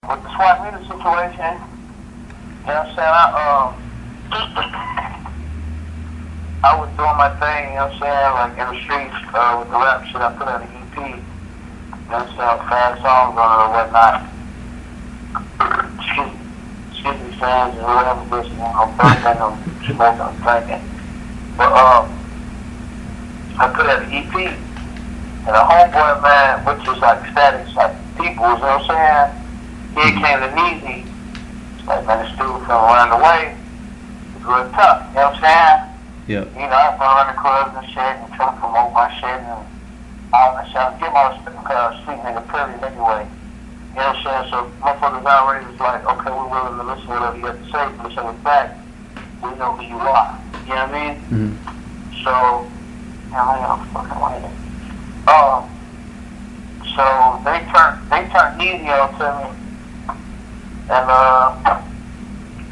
with the swap meter situation, you know what I'm saying? I was doing my thing, you know what I'm saying, like in the streets with the rap shit. I put out an EP, you know what I'm saying, fast songs on it or whatnot. Excuse me, fans and whatever listening, I'm burning, I'm smoking, I'm drinking. But I put out an EP, and a homeboy, man, which is like static, like people, you know what I'm saying? He came to Neezy. It's like, man, this dude from around the way is real tough, you know what I'm saying? Yeah. You know, I run around the clubs and shit and try to promote my shit and all that shit. I give my respect because I was street nigga period anyway. You know what I'm saying? So motherfuckers already was like, okay, we're willing to listen to whatever you have to say, but send it back. We know who you are. You know what I mean? Mm-hmm. So, yeah, I am fucking waiting. So they turned Neezy on to me. And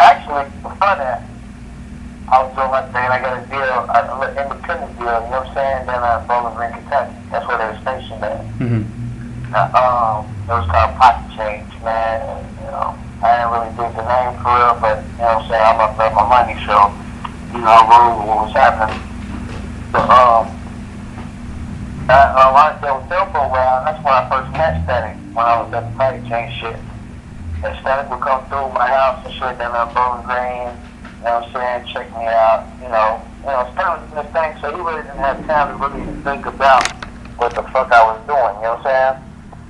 actually, before that, I was doing my thing. I got a deal, an independent deal. You know what I'm saying? Then Bowling Green, Kentucky. That's where they were stationed at. Mm-hmm. It was called Pocket Change, man. And, you know, I didn't really dig the name for real, but you know what I'm saying? I'm up to make my money, so you know, I rolled with what was happening. So I was there with them for a while. That's when I first met Static when I was at the Pocket Change shit. And Static would come through my house and shit, then Bowling Green, you know what I'm saying, check me out, you know, Static was in this thing, so he really didn't have time to really think about what the fuck I was doing, you know what I'm saying?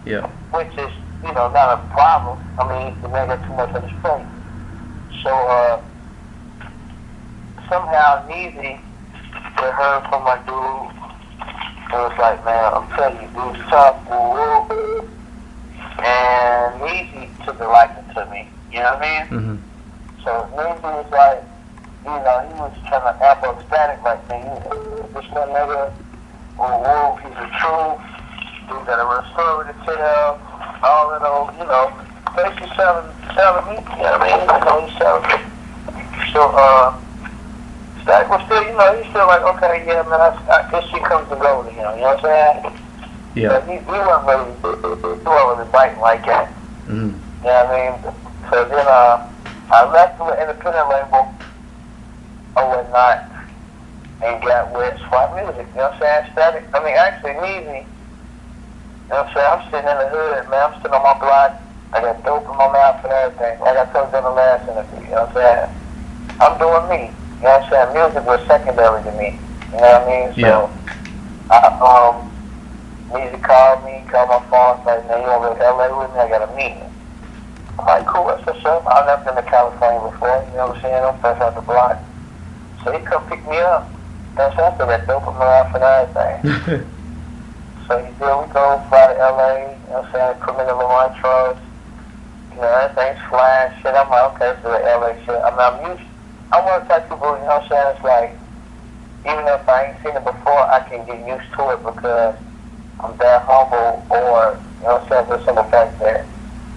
Yeah. Which is, you know, not a problem. I mean, the man got too much on his plate. So, somehow Neezy, they heard from my dude, it was like, man, I'm telling you, dude's tough, woo. And Neezy took a liking to me, you know what I mean? Mm-hmm. So Neezy was like, you know, he was trying to amp up Static like, man, this one nigga, woo, he's the truth, dude got a real story to tell, all of those, you know, basically selling me, you know what I mean? You know, he's selling me. So, Static was still, you know, he's still like, okay, yeah, man, I guess she comes to go to him, you know what I'm saying? Yeah. But he wasn't really biting like that. Mm-hmm. You know what I mean? So then I left the independent label or whatnot and got with Swap Music, you know what I'm saying? Static, I mean, actually, Neezy, you know what I'm saying? I'm sitting in the hood, man. I'm sitting on my block. I got dope in my mouth and everything. Like I told you in the last interview, you know what I'm saying? I'm doing me. You know what I'm saying? Music was secondary to me. You know what I mean? So, yeah. Neezy called my phone, said, man, you want to go to LA with me? I got a meeting. I'm like, cool, that's what's up. I've never been to California before, you know what I'm saying? I'm fresh out the block. So he come pick me up. You know what I'm saying? I still got dope in my mouth and everything. So he did, we go fly to LA, you know what I'm saying? Put me in the Lamont Trust. You know, everything's flying, shit. I'm like, okay, so the LA shit. I mean, I'm one of the type of people, you know what I'm saying? It's like, even if I ain't seen it before, I can get used to it because I'm that humble, or, you know what I'm saying, for the simple fact that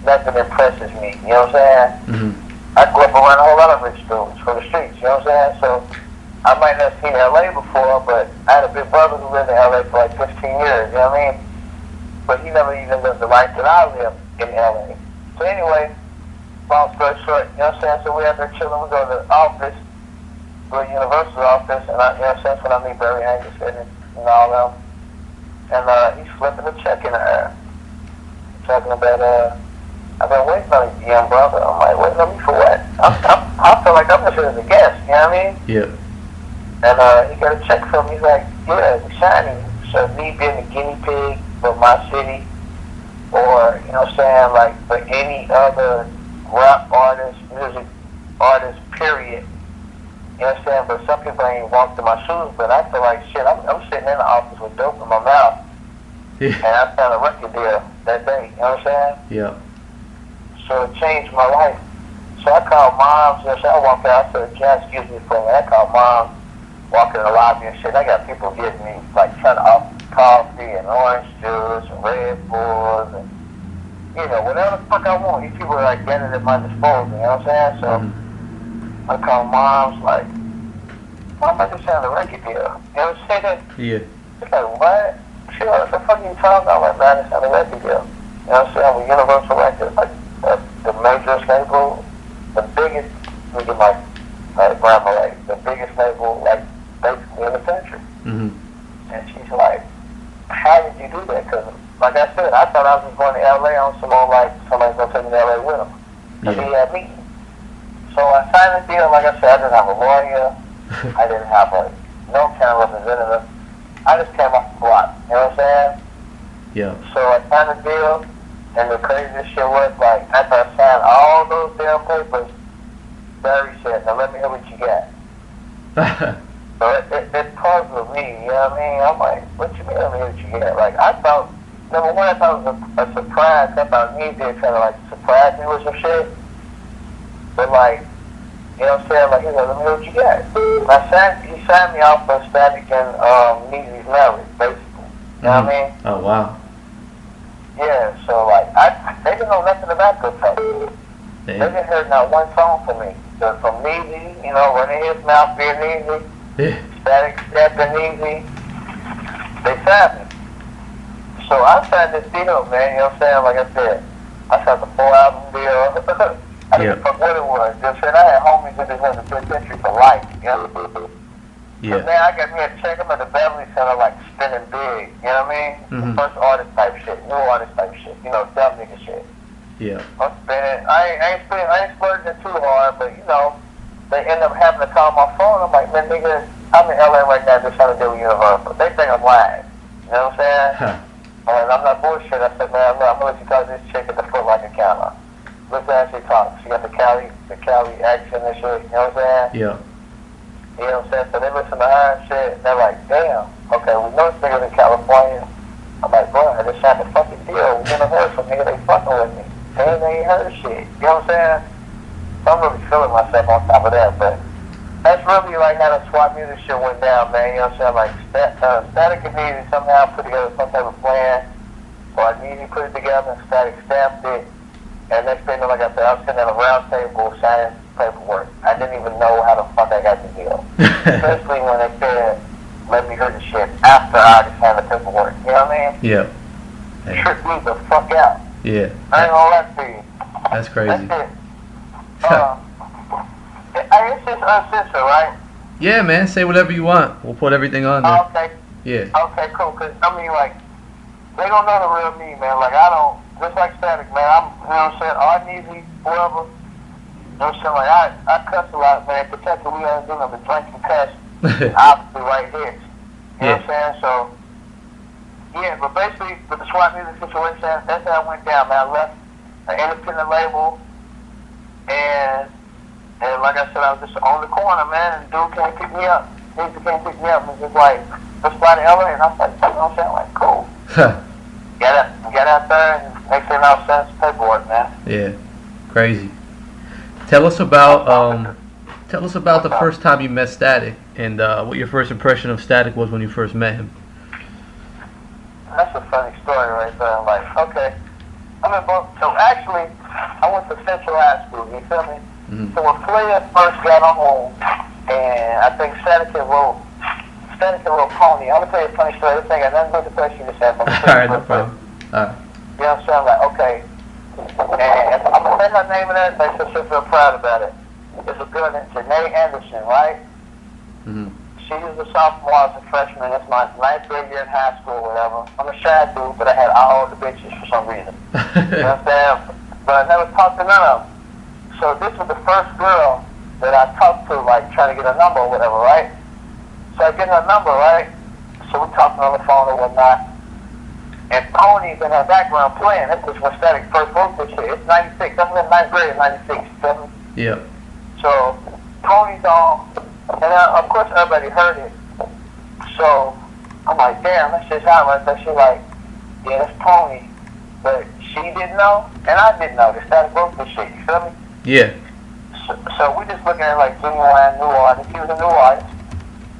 nothing impresses me, you know what I'm saying? Mm-hmm. I grew up around a whole lot of rich dudes from the streets, you know what I'm saying? So I might not have seen LA before, but I had a big brother who lived in LA for like 15 years, you know what I mean? But he never even lived the life that I lived in LA. So anyway, long story short, you know what I'm saying? So we out there chilling, we go to the office, go to Universal office, and I, you know what I'm saying, when I meet Barry Anderson and all them. And he's flipping a check in the air. Talking about, I've been waiting on a young brother. I'm like, waiting on me for what? I feel like I'm just here as a guest, you know what I mean? Yeah. And he got a check from me. He's like, yeah, it's shiny. So me being a guinea pig for my city, or, you know what I'm saying, like for any other rap artist, music artist, period. You know what I'm saying? But some people ain't walked in my shoes, but I feel like, shit, I'm sitting in the office with dope in my mouth. Yeah. And I found a record deal that day, you know what I'm saying? Yeah. So it changed my life. So I called moms, and so I walked out, I said, can I excuse me for a minute? I called moms, walking in the lobby and shit. I got people getting me, like, trying to offer coffee and orange juice and Red Bulls and, you know, whatever the fuck I want. These people are, like, getting it at my disposal, you know what I'm saying? So I called moms, like, why am I just signing a record deal? You know what I'm saying? Yeah. It's like, what? Shit, what the fuck are you talking about? I'm like, man, it's not a record deal. You know what I'm saying? With Universal Records, like, majorest label, the biggest, we get my grandma, like, the biggest label, like, basically in the country. Mm-hmm. And she's like, how did you do that? Because, like I said, I thought I was going to LA on some old, like, somebody's going to take me to LA with him. Because he had me. So I signed the deal, like I said, I didn't have a lawyer. I didn't have no kind of representative. I just came off the block. You know what I'm saying? Yeah. So I signed the deal, and the craziest shit was, like, after I signed all those damn papers, Barry said, now let me hear what you got. So it puzzled me, you know what I mean? I'm like, what you mean let me hear what you got? Like, I thought, number one, I thought it was a surprise. I thought he did kind of, like, surprise me with some shit. But, like, you know what I'm saying? Like, he's like, let me hear what you got. He signed me off for Static and Neezy's marriage, basically. You know what I mean? Oh, wow. Yeah, so, like, they didn't know nothing about Goodfella. They didn't hear not one song from me. So from Neezy, you know, running his mouth being Neezy, Static stepping Neezy, they signed me. So I signed this deal, man, you know what I'm saying? Like I said, I signed the 4-album deal. I didn't fuck what it was. Just said I had homies in this other penitentiary for life, you know? Yeah. So now I got me a check. I'm at the Beverly Center, like, spinning big, you know what I mean? Mm-hmm. First artist type shit, new artist type shit, you know, dumb nigga shit. Yeah. I'm spinning. I ain't splurging too hard, but, you know, they end up having to call my phone. I'm like, man, nigga, I'm in LA right now just trying to deal with Universal. They think I'm lying. You know what I'm saying? Huh. I'm not bullshit. I said, man, look, I'm going to let you talk to this chick at the Foot Locker counter. Listen how she talks. She got the Cali accent and shit. You know what I'm saying? Yeah. You know what I'm saying? So they listen to her and shit, and they're like, damn, okay, we know this nigga's in California. I'm like, bro, I just signed a fucking deal. We never heard from nigga, they fucking with me. They ain't heard shit. You know what I'm saying? So I'm really feeling myself on top of that, but that's really like how the SWAT music shit went down, man. You know what I'm saying? Like, Static and Neezy somehow put together some type of plan, or Neezy put it together and Static stamped it. And next thing, like I said, I was sitting at a round table signing paperwork. I didn't even know how the fuck I got the deal. Especially when they said, let me hear the shit after I already signed the paperwork. You know what I mean? Yeah. Hey. Tripped me the fuck out. Yeah. I ain't gonna lie to you. That's crazy. That's it. It's just uncensored, right? Yeah, man. Say whatever you want. We'll put everything on there. Okay. Yeah. Okay, cool. Cause I mean, like, they don't know the real me, man. Like, I don't. Just like Static, man. I'm, you know what I'm saying? All Neezy, whoever. You know what I'm saying? Like, I cuss a lot, man. Protect we ain't doing nothing but drink and cuss. Obviously, right here. You know what I'm saying? So, yeah, but basically, with the SWAT music situation, that's how it went down, man. I left an independent label, and like I said, I was just on the corner, man, and dude can't pick me up. Neezy can't pick me up. And it's just like, let's fly to LA, and I'm like, you know what I'm saying? Like, cool. Get out there, and next thing I'll send some paperwork, man. Yeah. Crazy. Tell us about the first time you met Static, and what your first impression of Static was when you first met him. That's a funny story right there. Like, okay, so actually, I went to Central High School, you feel me? Mm-hmm. So when Flair first got on, and I think Static wrote Pony. I'm gonna tell you a funny story. This ain't got nothing to do with the question you just said. Alright, no problem. Alright. You know what I'm saying? Like, okay. And I'm gonna say her name and everything, so she'll feel proud about it. It's a girl named Janae Anderson, right? Mm-hmm. She was a sophomore, I was a freshman. It's my 9th grade year in high school or whatever. I'm a shy dude, but I had all the bitches for some reason. You know what I'm saying? But I never talked to none of them. So this was the first girl that I talked to, like, trying to get a number or whatever, right? So I get her number, right? So we talking on the phone or whatnot. And Pony's in her background playing. This was when Static first wrote this shit. It's 96. I'm in 9th grade, 96. Yeah. So Pony's on, and of course everybody heard it. So I'm like, damn, that's just how right there. She's like, yeah, that's Pony. But she didn't know, and I didn't know that Static wrote this shit. You feel me? Yeah. So we just looking at it like genuine new artist. He was a new artist.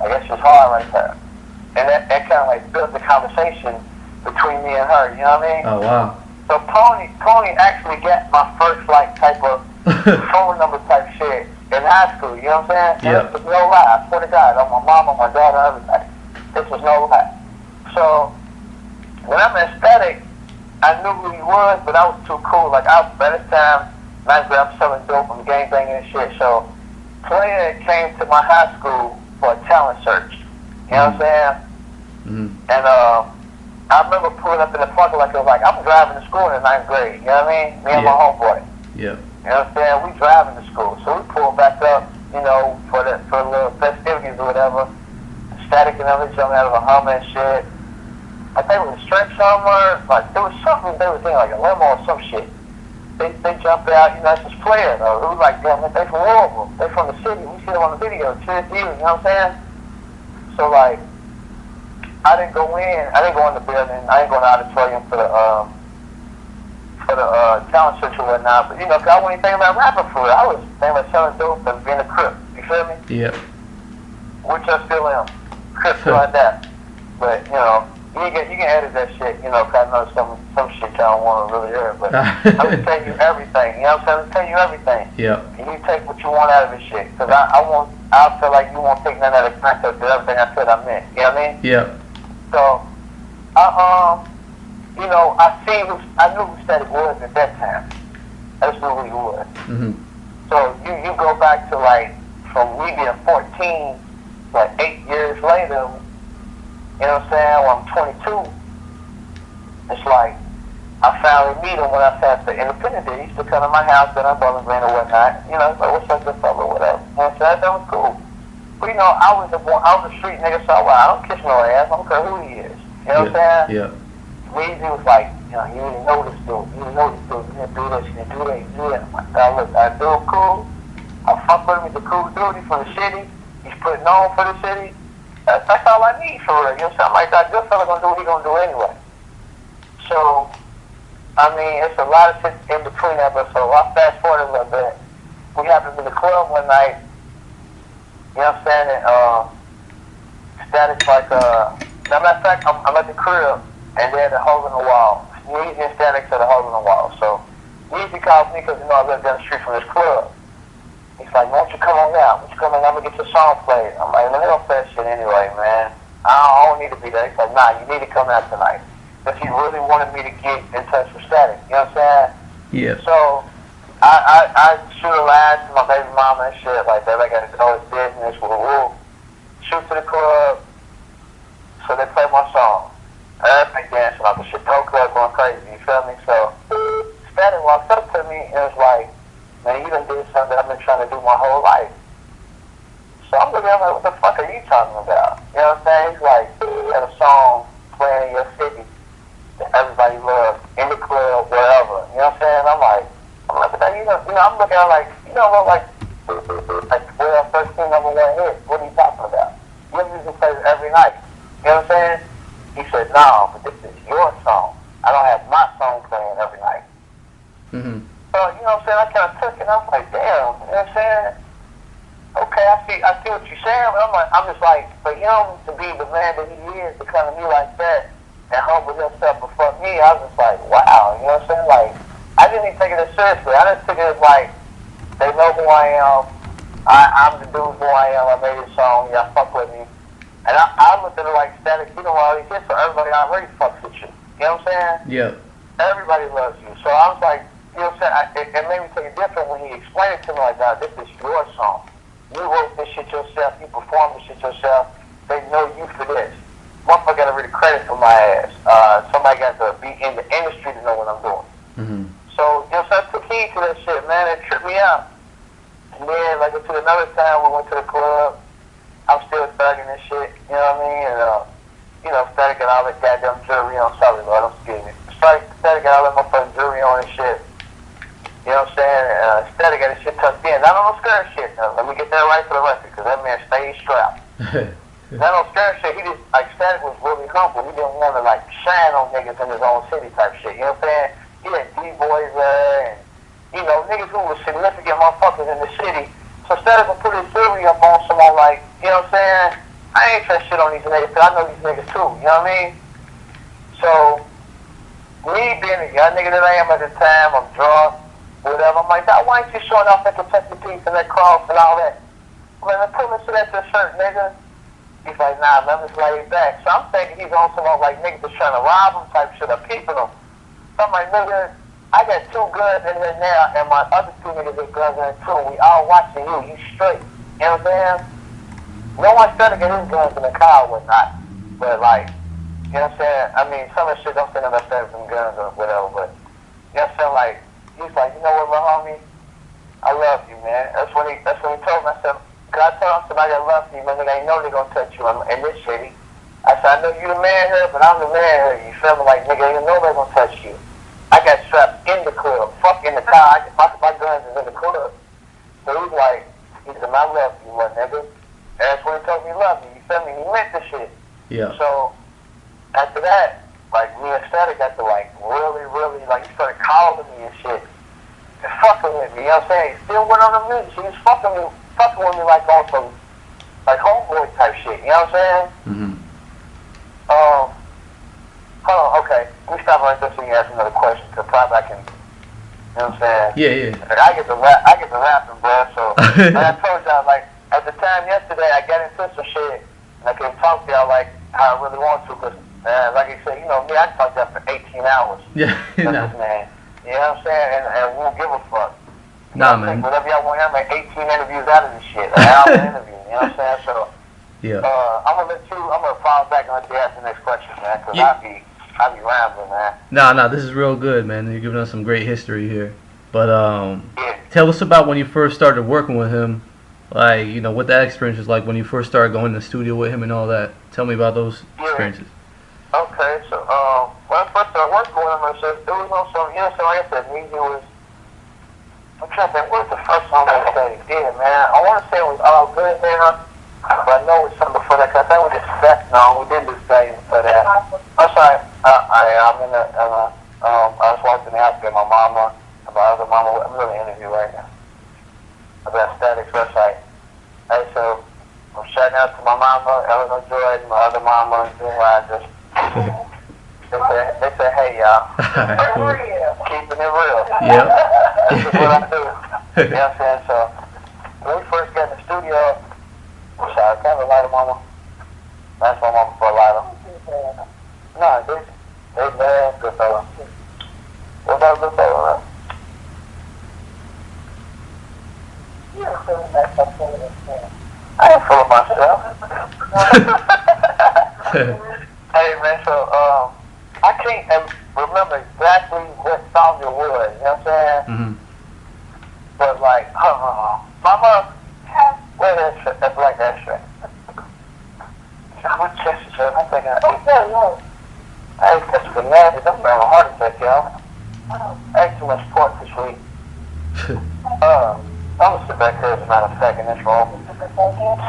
I guess it's hard right there. And that kind of like built the conversation between me and her, you know what I mean? Oh, wow. So Pony actually got my first like type of phone number type shit in high school, you know what I'm saying? Yeah. This was no lie, I swear to God, on my mom, on my daughter, everybody. This was no lie. So when I met Static, I knew who he was, but I was too cool. Like, by this time, ninth grade, I'm selling dope, I'm gangbanging and shit. So, Player came to my high school for a talent search. You know what I'm saying? Mm-hmm. And I remember pulling up in the parking lot. It was like, I'm driving to school in the ninth grade. You know what I mean? Me and my homeboy. Yeah. You know what I'm saying? We driving to school. So we pulled back up, you know, for the little festivities or whatever. Static and everything jumping out of a Hummer and shit. I think it was a stretch somewhere. Like, there was something they were doing, like a limo or some shit. They jumped out, you know, that's just Player, though. It was like, damn, they from Louisville. They from the city. We see them on the video. Cheers to you, you know what I'm saying? So, like, I didn't go in the building. I didn't go in the auditorium for the talent search or whatnot. But, you know, 'cause I wasn't thinking about rapping for it. I was thinking about selling dope and being a crip. You feel me? Yeah. Which I still am. Crip still like that. But, you know, you can edit that shit, you know, 'cause I know some shit y'all don't want to really hear. But I'm just telling you everything. You know what I'm saying? I'm telling you everything. Yeah. And you take what you want out of this shit. 'Cause I feel like you won't take none out of the context of everything I said I meant. You know what I mean? Yeah. So, you know, I knew who Static was at that time. I just knew who he was. Mm-hmm. So you go back to like, from me being 14, like 8 years later, you know what I'm saying, when I'm 22, it's like, I finally meet him when I passed the Independent Day. He used to come to my house, then I'm Bowling Green or whatnot. You know, like, what's up, good fella, or whatever. You know what I'm saying? That was cool. But, you know, I was a street nigga, so I don't kiss no ass. I don't care who he is. You know what I'm saying? Yeah. Weezy was like, you know, you didn't know this dude. You didn't know this dude. You didn't do this. You didn't do that. You do that. I'm like, God, look, I do cool. I fuck with him. He's a cool dude. He's from the city. He's putting on for the city. That's all I need for real. You know what I'm saying? Like, that good fella gonna do what he gonna do anyway. So, I mean, it's a lot of shit in between that, but so I fast forward a little bit. We happened to be in the club one night. You know what I'm saying? And Static's like, now, matter of fact, I'm at the crib, and they're at the hole in the wall. Weezy and Static's at the hole in the wall. So, Weezy calls me because, you know, I live down the street from this club. He's like, why don't you come on out? Why don't you come on out? I'm going to get your song played. I'm like, let me don't play that shit anyway, man. I don't need to be there. He's like, nah, you need to come out tonight. Because he really wanted me to get in touch with Static. You know what I'm saying? Yeah. So, I shoot a line to my baby mama and shit like that. I got to go to business. Woo. Shoot to the club. So they play my song. Everybody dancing like the shit. Whole club going crazy. You feel me? So, Static walks up to me and was like, man, you done did something that I've been trying to do my whole life. So I'm looking at him like, what the fuck are you talking about? You know what I'm saying? He's like, you got a song playing in your city that everybody loves, in the club, wherever. You know what I'm saying? I'm like, but that, you know, I'm looking at him like, you know what, like 12, 13, number one hit. What are you talking about? You usually play it every night. You know what I'm saying? He said, no, but this is your song. I don't have my song playing every night. Mm-hmm. So, you know what I'm saying? I kind of took it. I was like, damn, you know what I'm saying? Okay, I see what you're saying, but I'm just like, for him to be the man that he is, to come to me like that, and humble himself before me, I was just like, wow, you know what I'm saying? Like, I didn't even take it as seriously. I just took it as like, they know who I am. I'm the dude who I am. I made this song. Y'all fuck with me. And I looked at it like, Static, you know all these hits, so everybody already fucks with you. You know what I'm saying? Yeah. Everybody loves you. So I was like, you know what I'm saying? It made me take it different when he explained it to me like, nah, this is your song. You wrote this shit yourself. You performed this shit yourself. They know you for this. Motherfucker got to read the credit for my ass. Somebody got to be in the industry to know what I'm doing. Mm-hmm. So, you know, so I took heed to that shit, man. It tripped me out. And then, like, to another time, we went to the club. I'm still thugging and shit. You know what I mean? And, you know, Static got all that goddamn jewelry on. Sorry, Lord, I'm excuse me. Static got all that motherfucking jewelry on and shit. You know what I'm saying? Static got his shit tucked in. Not on no skirt shit. Let me get that right for the record, because that man stays strapped. Not on skirt shit. He just, like, Static was really humble. He didn't want to, like, shine on niggas in his own city type shit. You know what I'm saying? He had D-boys there and, you know, niggas who were significant motherfuckers in the city. So Static would put his jewelry up on someone like, you know what I'm saying? I ain't trying shit on these niggas, because I know these niggas too. You know what I mean? So, me being a young nigga that I am at the time, I'm drunk, whatever. I'm like, why ain't you showing off that protective piece and that cross and all that? Man, I put this to that shirt, nigga. He's like, nah, let me just lay it back. So I'm thinking he's on some like niggas that's trying to rob him type shit or peeping him. So I'm like, nigga, I got 2 guns in there now, and my other 2 niggas with guns in there too. We all watching you. You straight. You know what I'm saying? No one's trying to get his guns in the car or whatnot. But like, you know what I'm saying? I mean, some of the shit don't send him upstairs with some guns or whatever. But you know what I'm saying? Like, he's like, you know what, little homie? I love you, man. That's when he told me. I said, cause I told him somebody I love you, man. They know they gonna touch you in this city. I said, I know you the man here, but I'm the man here. You feel me? Like, nigga, you know they gonna touch you. I got strapped in the club. Fuck in the car. My guns is in the club. So he's like, he said, I love you, my nigga. And that's when he told me he loved me. You feel me? He meant the shit. Yeah. So after that, like, me and Static got to like really, like, he started calling me and shit. Fucking with me, you know what I'm saying? He still went on the music. He was fucking with me like on some like homeboy type shit, you know what I'm saying? Mm-hmm. Hold on, okay. Let me stop right there so you can ask another question, cause probably I can, you know what I'm saying? Yeah. I get the rapping, bro, so like I told y'all, like, at the time yesterday I got into some shit and I couldn't talk to y'all like how I really want to, cause like I said, you know me, I can talk to y'all for 18 hours. Yeah, nah. Man. You know what I'm saying? And we won't give a fuck. You nah, know man. Whatever y'all want, y'all make 18 interviews out of this shit. An hour interview, you know what I'm saying? So, yeah. I'm gonna follow back and let you ask the next question, man, because Yeah. I be rambling, man. Nah, this is real good, man. You're giving us some great history here. But Yeah. tell us about when you first started working with him. Like, you know, what that experience was like when you first started going to the studio with him and all that. Tell me about those experiences. Okay, so when I first started working with him, I said it was on some, you know, so like I said, music was. I'm trying to think, what was the first song that he did, man? I want to say it was All Good, man, but I know it was something before that, because I think we did Seth, no, we didn't do Stadium for that. I'm sorry, I'm in I was walking the house with my mama, my other mama, I'm doing an interview right now about Static's website. Hey, so I'm shouting out to my mama, Eleanor Jordan, my other mama, and I just, they say, hey, y'all. Cool. Keeping it real. Yeah. That's just what I do. You know what I'm saying? So, when we first got in the studio, I'm sorry, can I have a lighter, mama? That's my mama for a lighter. No, they bad, Goodfella. What about Goodfella, man? I ain't full of myself. Hey, man, so, I can't remember exactly what song it was, you know what I'm saying? Mm-hmm. But like, Mama, where is that black extra? What chest is that? I think I ate this bananas. I'm having a heart attack, y'all. I ate too much pork this week. I'm gonna sit back here as a matter of fact in this room.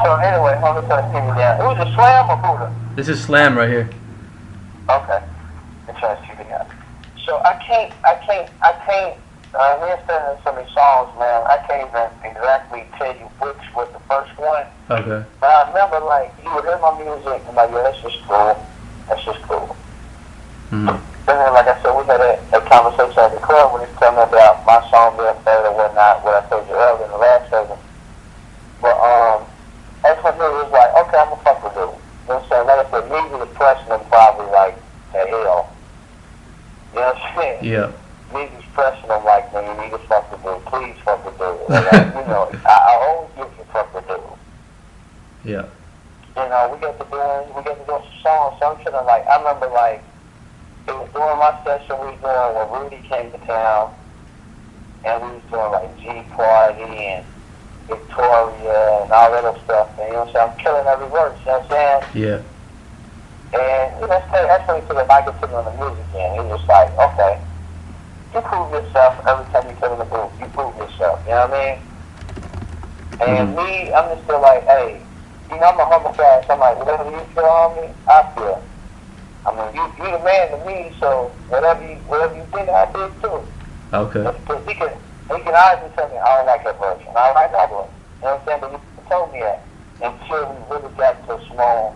So anyway, hold on, turn the TV down. It was a Slam or Buddha? This is Slam right here. Okay. Let's turn the TV down. So I can't, we're singing so many songs, man, I can't even exactly tell you which was the first one. Okay. But I remember, like, he would hear my music and like, yeah, that's just cool. Mm-hmm. And then, like I said, we had a conversation at the club when he was telling me about my song being better or whatnot, what I told you earlier in the last segment. But, that's when he was like, okay, I'm gonna fuck with you. You know what I'm saying? Like I said, music was pressing him probably like to hell. You know what I'm saying? Yeah. Niggas pressing them like, man, you need to fuck with dude. Please fuck with dude. Like, you know, I always give you fuck with dude. Yeah. You know, we got to do some songs. So I'm feeling like, I remember like, it was during my session we was doing when Rudy came to town, and we was doing like G Party and Victoria and all that other stuff. And you know what I'm saying? I'm killing every verse, you know what I'm saying? Yeah. And you know, that's when he took a mic and put me on the music again. He was like, okay, you prove yourself every time you come in the booth. You prove yourself, you know what I mean? And me, I'm just still like, hey, you know, I'm a humble guy, so I'm like, whatever you feel on me, I feel. I mean, you the man to me, so whatever you think, I did too. Okay. Because he can honestly tell me, I don't like that version. I don't like that one. You know what I'm saying? But he told me that until we really got to small.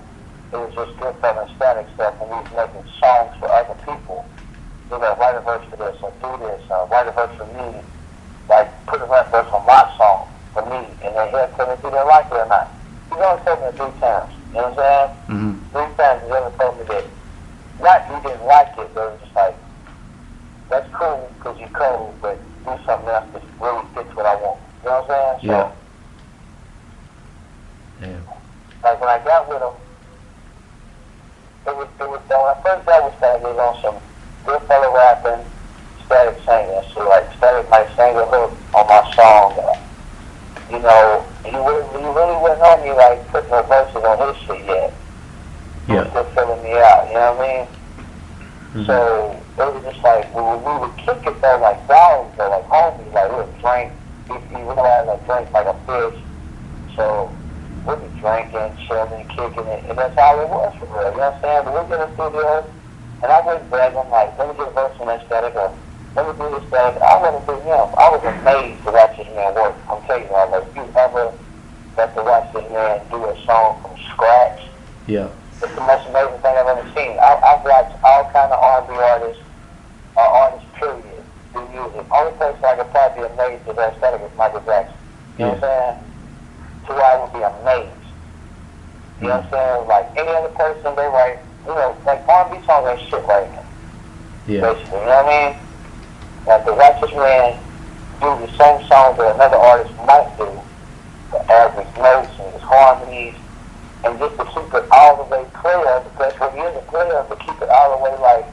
It was just Goodfella and Static stuff, and we was making songs for other people. You know, write a verse for this, or do this, write a verse for me, like put a rap verse on my song for me, and then he'll tell me if he didn't like it or not. He's only told me 3 times, you know what I'm saying? Mm-hmm. 3 times he's ever told me that. Not he didn't like it, but it was just like, that's cool because you're cold, but do something else that really fits what I want. You know what I'm saying? Yeah. So, Yeah. like when I got with him, it was when I first got with Static, it was on some Goodfella rapping, Static singing. So like Static might sing a hook on my song. You know, he really wasn't on me like putting no verses on his shit yet. He was still filling me out, you know what I mean? Mm-hmm. So it was just like we would kick it though like dogs or like homies, like we would drink. You realize I drink like a fish. So we'd be drinking, chilling, kicking it, and that's all it was for real. You know what I'm saying? But we'd get in the studio, and I wouldn't brag. I'm like, let me get a verse on that Static, or let me do this Static. I wouldn't do him. I was amazed to watch this man work. I'm telling you, like, if you ever got to watch this man do a song from scratch, yeah, it's the most amazing thing I've ever seen. I've watched all kind of R&B artists, artists period, do music. Only person I could probably be amazed at that Static is Michael Jackson. You know what I'm saying? To where I would be amazed. You know what I'm saying? Like any other person, they write, you know, like R&B songs ain't shit right now. yeah, Basically, you know what I mean? Like to watch this man do the same songs that another artist might do, the average notes and his harmonies, and just to keep it all the way clear, because when he is a player, to keep it all the way like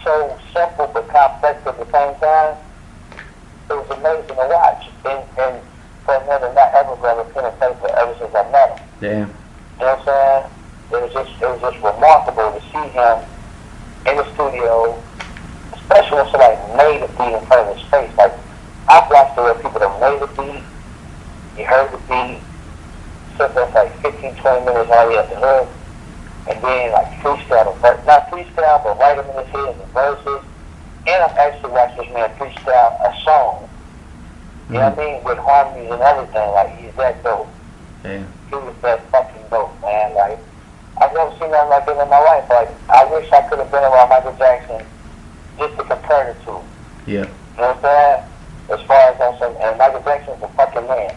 so simple but complex at the same time, it was amazing to watch. And for a man to not ever grab a pen and paper ever since I met him. damn, You know what I'm saying? It was just remarkable to see him in the studio, especially when somebody made a beat in front of his face. Like, I've watched there were people that made a beat, you heard the beat, sit there for like 15, 20 minutes all the way at the hook, and then like freestyle, not freestyle, but write them in his head in the verses. And I've actually watched this man freestyle a song. You know what I mean? With harmonies and everything. Like, he's that dope. damn, He was that fucking dope, man. Like, I've never seen nothing like it in my life. Like, I wish I could have been around Michael Jackson just to compare the two. yeah, You know what I'm saying? As far as I'm saying, and Michael Jackson's a fucking man.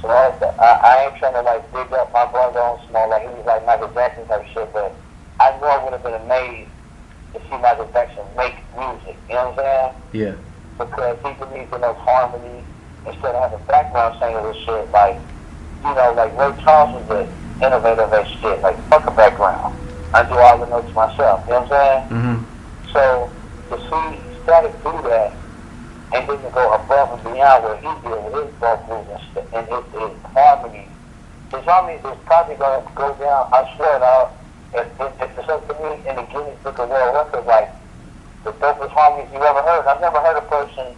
So I ain't trying to like dig up my brother on small, like he was like Michael Jackson type shit, but I know I would have been amazed to see Michael Jackson make music. You know what I'm saying? yeah, Because he believes in those harmonies instead of having background singers and shit. Like, you know, like Ray Charles was the innovator of that shit. Like, fuck a background. I do all the notes myself. You know what I'm saying? So to see Static do that and then to go above and beyond what he did with his vocals and his harmonies. His harmonies is probably going to go down, I swear it out, if it's up to me in the Guinness Book of World Records, like the dopest harmonies you ever heard. I've never heard a person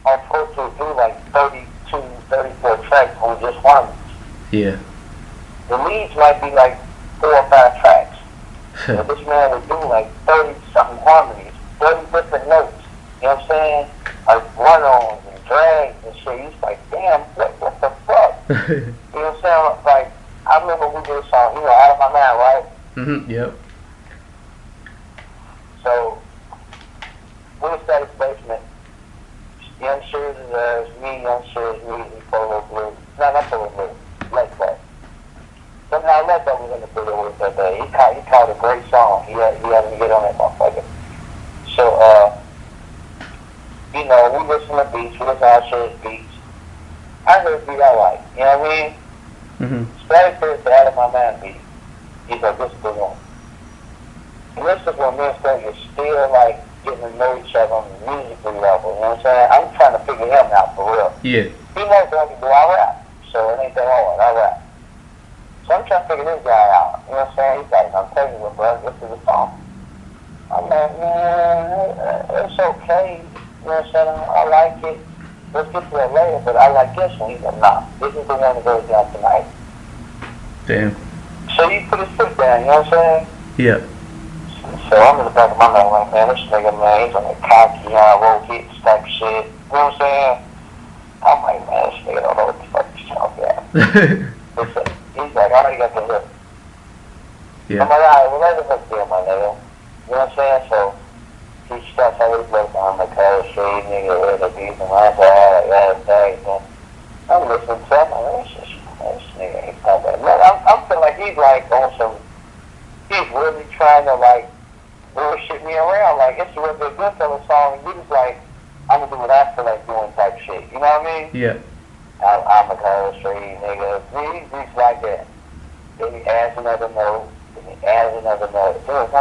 on Pro Tools do like 32, 34 tracks on just harmonies. yeah, The leads might be like 4 or 5 tracks. But this man would do like 30-something harmonies, 30 different notes. You know what I'm saying? Like run-ons and drags and shit. He's like, damn, what the fuck? You know what I'm saying? Like, I remember we did a song, you know, Out of My Mind, right? yep, So, we was at his basement. Young Sure Deserves, me, Young Sure is me, and Polo Blue. No, not Polo Blue. Let Go. Somehow Let Go was in the video with that day. He called a great song. He had to get on that motherfucker. So, you know, we listen to beats, we listen to our shirts beats. I heard a beat I like, you know what I mean? Static says the Out of My Mind beat. He's like, this is the one. And this is when me and Static is still like getting to know each other on the musical level, you know what I'm saying? I'm trying to figure him out for real. yeah, He knows that I can do all rap, so it ain't that hard, I rap. So I'm trying to figure this guy out, you know what I'm saying? He's like, I'm telling you, bro, this is the song. I'm like, man, it's okay. You know what I'm saying? I like it. Let's get to that later, but I like this one. He's like, nah, this is the one that goes down tonight. damn, So you put his foot down, you know what I'm saying? yeah, So I'm in the back of my mind like, man, this nigga, man, he's on that cocky, roll hits type shit. You know what I'm saying? I'm like, man, this nigga don't know what the fuck he's talking about. Listen, he's like, I already got the hook. yeah, I'm like, all right, well, let the hook deal, my nigga. You know what I'm saying? So he starts always looking on the car, shade, nigga, with the beat, and I said, all right, yeah, I'm listening to him, I'm like, this nigga ain't talking about it. I'm feeling like he's like on some, he's really trying to like would shit me around. Like, it's a real good Goodfella song, and he was like, I'm gonna do what I feel like doing type shit. You know what I mean? Yeah. I'm a girl, street nigga. These like that. Then he adds another note. Then he adds another note. It was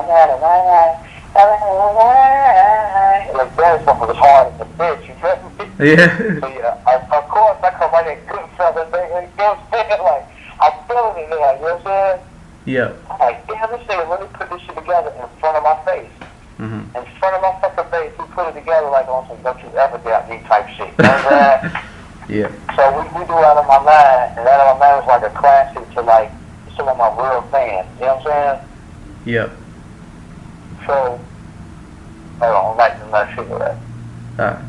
like that song was hard as a bitch. You feel me? Yeah. So yeah, of course I come right at Goodfella, nigga. You know what I'm saying? Like, I'm feeling it, like, you know what I'm saying? Yeah. I'm like, damn, this nigga really put this shit together in front of my face. Mhm. In front of my fucking face, he put it together like on some don't you ever doubt me type shit. You know what I'm saying? Yeah. So we do Out of My Mind, and Out of My Mind was like a classic to like some of my real fans. You know what I'm saying? Yeah. So, hold on, I'm lighting my cigarette. Alright.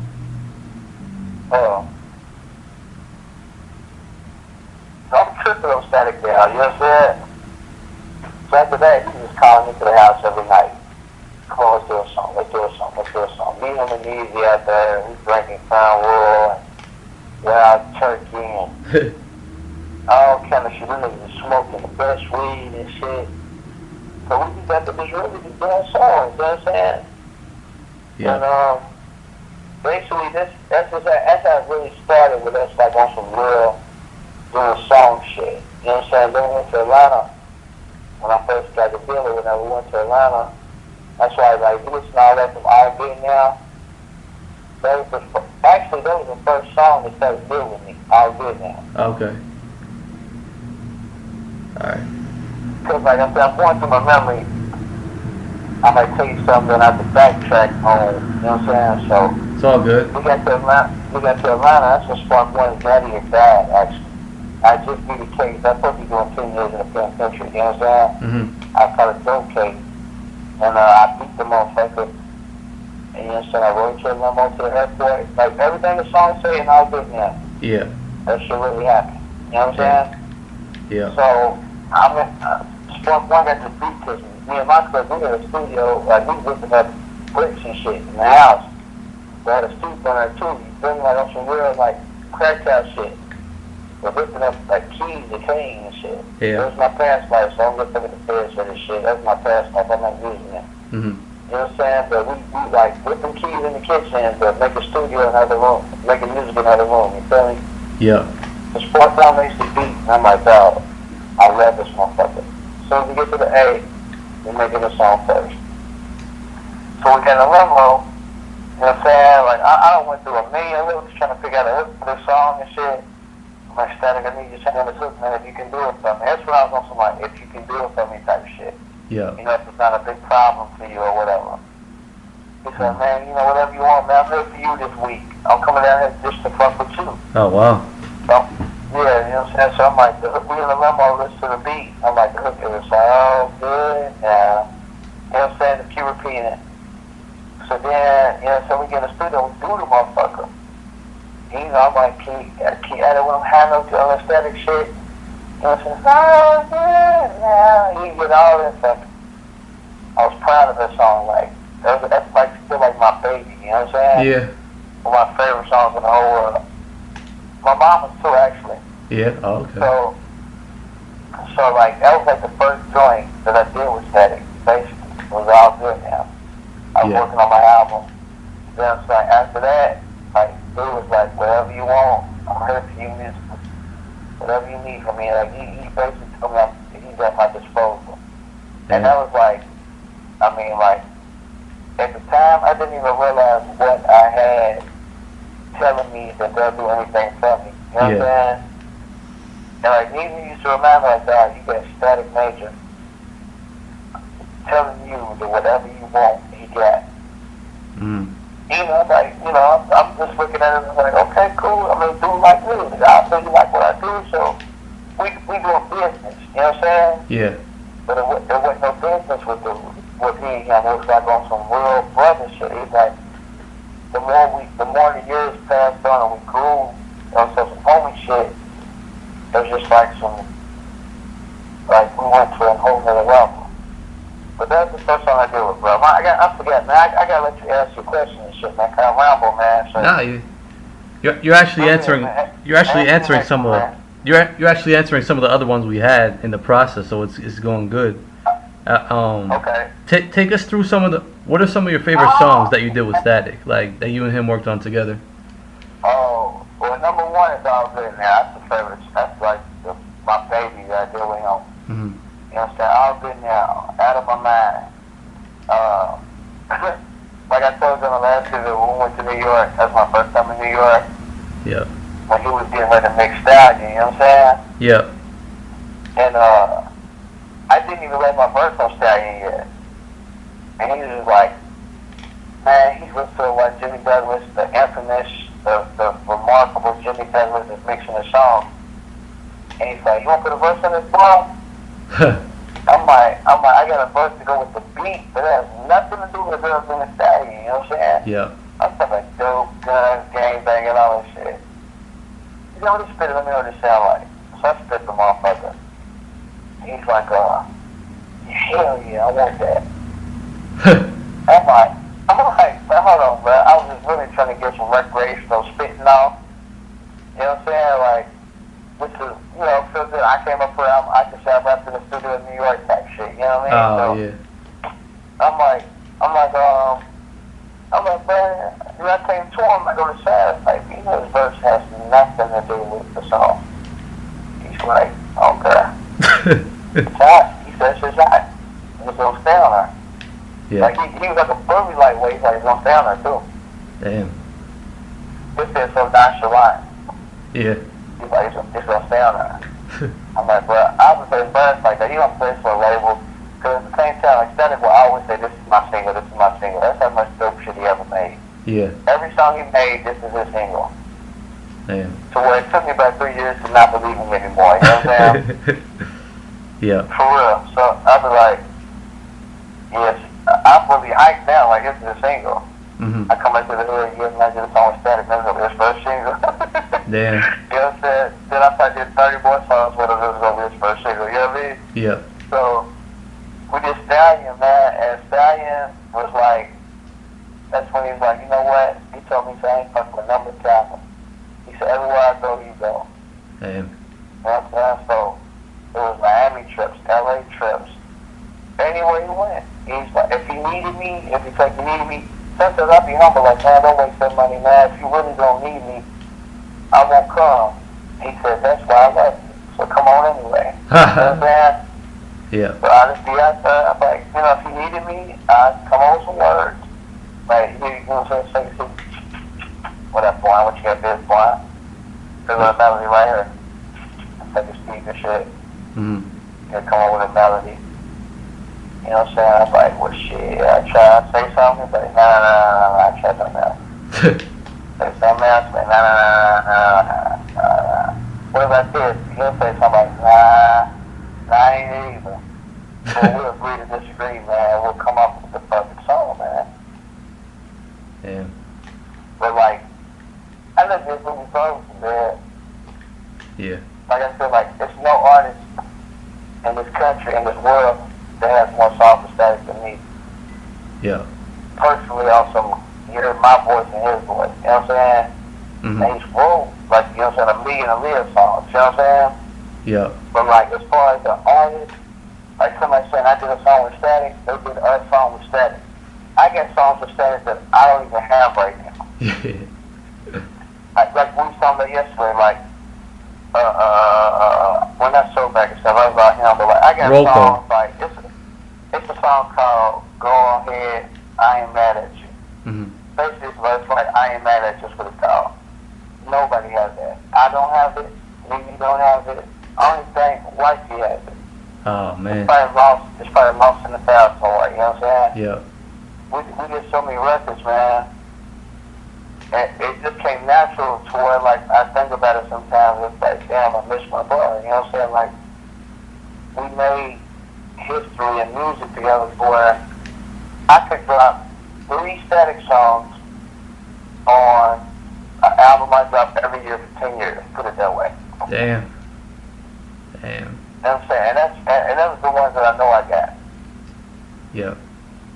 So I'm tripping on Static now, you know what I'm saying? So after that, he was calling me to the house every night. Come on, let's do a song, let's do a song, let's do a song. Me and Easy out there, we drinking Crown Royal, wild turkey, and all kind of shit. We niggas smoking the best weed and shit. So we just got to just really be doing songs, you know what I'm saying? Yeah. And basically that's how it really started with us, like on some real doing song shit. You know what I'm saying? Then we went to Atlanta when I first got the dealer. Whenever we went to Atlanta, that's why like we listen to all that from All Good Now. That was the first song that started dealing with me. All Good Now. Okay. Alright. Because like I said, I'm going through my memory. I might tell you something that I have to backtrack on. You know what I'm saying? So It's all good. we got to Atlanta. That's when Spark One Daddy had died. Actually, I just beat the case. I supposed to be doing 10 years in the penitentiary. You know what I'm saying? Mhm. I caught a dope case, and I beat the motherfucker. And you know what I'm saying? I rode to limo to the airport. Like everything the song say, and All Good Now. Yeah. That shit really happened. You know what I'm saying? Yeah. So I'm in Spark One got the beat because me and my cousin, we in the studio, like we whipping up bricks and shit in the house. We had a stoop on there too. You feel me? Like on some real like cracked out shit. We're whipping up like keys and cane and shit. Yeah. That was my past life, so I'm looking at the feds for this shit. That was my past life. I'm not using it. Mhm. You know what I'm saying? But we like whipping keys in the kitchen, but make a studio in another room, making music in another room. You feel me? Yeah. The Sports Down makes the beat, and I'm like, dog, I love this motherfucker. As soon as we get to the A, we're making the song first. So we got a limo, you know what I'm saying? Like, I don't went through a million lyrics trying to figure out a hook for this song and shit. I'm like, Static, I need you to send this hook, man, if you can do it for me. That's what I was on some, like, if you can do it for me type shit. Yeah. You know, if it's not a big problem for you or whatever. He said, man, you know, whatever you want, man, I'm here for you this week. I'm coming down here just to fuck with you. Oh wow. So, yeah, you know what I'm saying? So I'm like, we in the limo, listen to the beat. I'm like, the hook is all good now. You know what I'm saying? Just keep repeating it. So then, you know, so we get in the studio, we do the motherfucker. You know, I'm like, keep at it with them high notes on the static shit. You know what I'm saying? Oh, good now. You get all this stuff. I was proud of that song, like, that's like, still like my baby, you know what I'm saying? Yeah. One of my favorite songs in the whole world. My mama's too, actually. Yeah. Oh, okay. So like, that was like the first joint that I did with Static, basically. It was All Good Now. I was working on my album. Then it's like, after that, like, it was like, whatever you want, I'm here for you, music. Whatever you need from me. Like, he basically told me he's at my disposal. And that was like, I mean, like, at the time, I didn't even realize what I had telling me that they'll do anything for me. You know what I'm saying? And like, even used to remind me like, dog, you got Static Major telling you that whatever you want, he got. Mm. You know, like, you know, I'm just looking at it and like, okay, cool. I mean, do like me. I really like what I do, so we doing business. You know what I'm saying? Yeah. But it wasn't no business with me and him. It was like on some real brother shit. He's like, the more the years passed on and we grew, on some homie shit, it was just like we went to a whole nother level. But that's the first song I did with bro. I forgot, man. I gotta let you ask your question and shit, man. Kind of ramble, man. So, Nah, you're actually answering. You're actually answering some of. You're actually answering some of the other ones we had in the process, so it's going good. Okay. Take us through some of the. What are some of your favorite songs that you did with Static, like that you and him worked on together? Oh, well, number one is All Good Now. That's the favorite. That's like my baby that I did with him. Hmm. You know what I'm saying? All Good Now. Out of My Mind. Uh, like I told you on the last visit, when we went to New York, that's my first time in New York, Yeah. when he was getting ready to mix Stallion, you know what I'm saying? Yeah. And I didn't even let my verse on Stallion yet. And he was just like, man, he's listening to what Jimmy Douglas, the infamous, the remarkable Jimmy Douglas is mixing the song. And he's like, you want to put a verse on this ball? I'm like, I got a verse to go with the beat, but it has nothing to do with Girls in the Stallion, you know what I'm saying? Yeah. I'm talking about dope, guns, gangbang, and all that shit. You know what he spit it? Let me know what it sound like. So I spit the motherfucker. He's like, hell yeah, I want that. I'm like, but hold on, bro. I was just really trying to get some recreational spitting off. You know what I'm saying? Like, which is, you know, feel good. I came up with, I can say I rapped in the studio in New York type shit. You know what I mean? Oh So, yeah. I'm like, man, when I came to him, I go to Sad, like, you know, this verse has nothing to do with the song. He's like, okay. It's hot. He says it's hot. It's gonna stay on her. Yeah. Like, he was like a bully lightweight, he's like, it's gonna stay on her, too. Damn. This is so nonchalant. Yeah. He's like, it's gonna stay on her. I'm like, bro, I was embarrassed like that. He don't play for a label. Because at the same time, like, Static will always say, this is my single, this is my single. That's how much dope shit he ever made. Yeah. Every song he made, this is his single. Damn. So where it took me about 3 years to not believe him anymore, you know what I'm saying? Yeah. For real. So I was like, yes, I'm really hyped now, like this is a single. Mhm. I come into the hood, you and I did a song with Static, this is his first single. Damn. You know what I'm saying? Then I probably did 30 more songs with him, this was gonna be his first single, you know what I mean? Yeah. So we did Stallion, man, and Stallion was like, that's when he was like, you know what? He told me, he said, I ain't fucking with number talent. He said, everywhere I go, you go. Damn. You know what I'm saying? So it was Miami trips, LA trips, anywhere he went. He's like, if he needed me, if he said he needed me, sometimes I'd be humble, like, man, don't waste that money, man. If you really don't need me, I won't come. He said, that's why I love you. So come on anyway. You know what I'm saying? Yeah. So I just be out there, I'm like, you know, if you needed me, I'd come on with some words. Like, you know what I'm saying? What up, boy? What you got this, boy? There's a melody right here. Take a speak and shit. Mhm. You come up with a melody. You know what I'm saying? I was like, well, shit, I try to say something, but nah, I try something else. Say something else, but nah. What about this? He'll say something like, nah, I ain't it either. So we'll agree to disagree, man. We'll come up with the perfect song, man. Damn. But like, I look at this movie songs, man. Yeah. Like I said, like, there's no artist in this country, in this world, that has more songs for Static than me. Yeah. Personally, also, you hear my voice and his voice, you know what I'm saying? Mhm. And he's wrote, like, you know what I'm saying, a million Aaliyah songs, you know what I'm saying? Yeah. But like, as far as the artist, like somebody saying I did a song with Static, they did a song with Static. I got songs with Static that I don't even have right now. Yeah. Like we saw that yesterday, like, when I sold back and stuff, I was about him, but like, I got Roll songs, call. like, it's a song called Go Ahead, I Ain't Mad at You. Mhm. Basically, it's like, I Ain't Mad at You, is what it's called. Nobody has that. I don't have it, you don't have it. Only thing, wifey has it. Oh man. It's probably lost in the fast forward, you know what I'm saying? Yeah. We did so many records, man. And it just came natural to where, like, I think about it sometimes, it's like, damn, I miss my brother, you know what I'm saying? Like, we made history and music together to where I could drop 3 Static songs on an album I drop every year for 10 years, put it that way. Damn. Damn. You know what I'm saying? And that was the ones that I know I got. Yeah.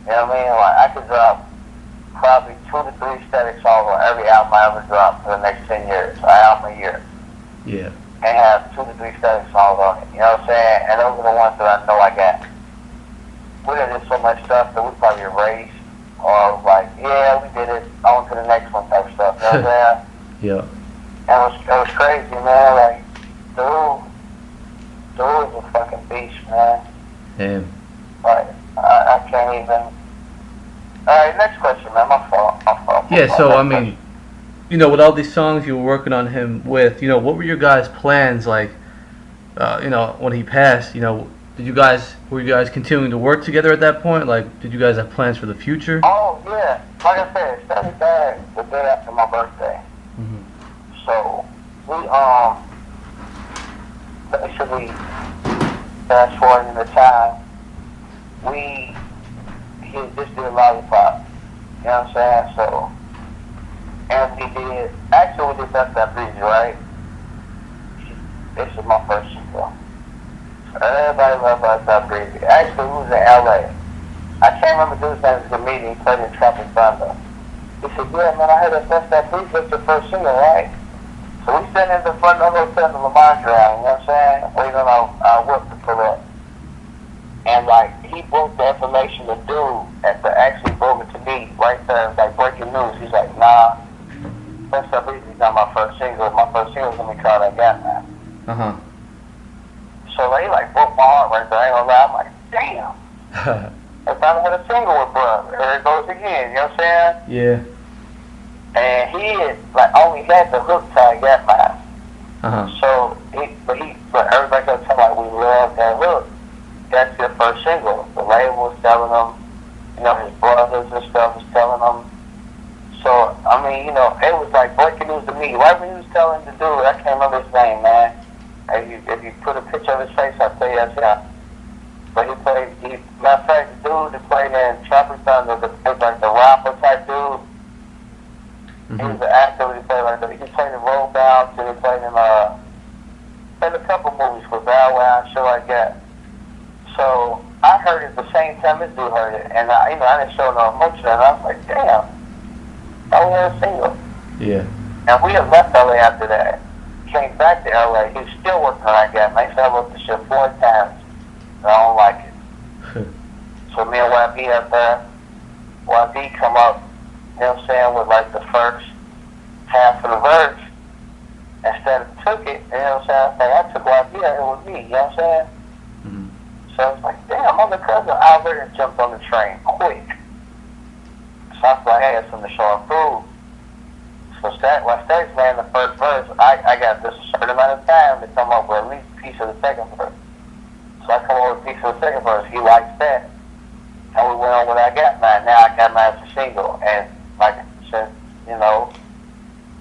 You know what I mean? Like, I could drop probably 2 to 3 Static songs on every album I ever drop for the next 10 years, an album a year, Yeah. and have 2 to 3 Static songs on it. You know what I'm saying? And those are the ones that I know I got. we did so much stuff that we probably erased, or like, yeah, we did it, on to the next one type stuff, you know what I'm saying? Yeah. And it was crazy, man, like, dude is a fucking beast, man. Damn. Like, I can't even. Alright, next question, man, my fault. Yeah. So Next I mean, you know, with all these songs you were working on him with, you know, what were your guys' plans like? You know, when he passed, you know, were you guys continuing to work together at that point? Like, did you guys have plans for the future? Oh, yeah, like I said, it started back the day after my birthday. Mhm. So, we, basically, fast forward in the time, he just did Lollipop, you know what I'm saying? So, and actually we did Best That Breezy, right? This is my first single. So everybody loved Best That Breezy. Actually, we was in LA. I can't remember dude's name, the meeting, he played in Tropic Thunder. He said, yeah, man, I heard that Best That Breezy was the first single, right? So we sitting in the front of the hotel in Lamar Drive, you know what I'm saying? Waiting on our whip to pull up. And like, he broke the information to dude at the actually broke it to me right there, like breaking news. He's like, nah, Best That Breezy's not my first single. My first single's gonna be called I Got Mine. Uh So they like broke my heart right there. I ain't gonna lie. I'm like, damn. huh. I finally with a single with bruh. There it goes again. You know what I'm saying? Yeah. And he had, like only had the hook till I Got Mine. Uh-huh. So but everybody kept telling like we love that hook. That's your first single. The label was telling him. You know, his brothers and stuff was telling him. So I mean, you know, it was like breaking news to me. Right when he was telling the dude, I can't remember his name, man. If you put a picture of his face, I'll tell you that's him. But matter of fact, the dude that played in Tropic Thunder, like the rapper type dude, he was an actor, he played like that. He played in Roll Bounce, and he played in a couple movies with Bow Wow and shit like that. So I heard it the same time this dude heard it, and I didn't show no emotion, and I was like, damn, I only had a single. Yeah. And we had left LA after that. Came back to LA. He was still working on that game. I said I wrote the shit 4 times. And I don't like it. So me and YB up there, YB come up, you know what I'm saying, with like the first half of the verse. Instead of took it, you know what I'm saying, I took YB out here with me, you know what I'm saying? Mhm. So I was like, damn, I'm the cousin. I already jumped on the train quick. So I was like, hey, it's from the show improved. So when State's playing the first verse, I got this certain amount of time to come up with at least a piece of the second verse. So I come up with a piece of the second verse. He likes that. And we went on with I Got Mine. Now I Got Mine as a single. And like since, you know,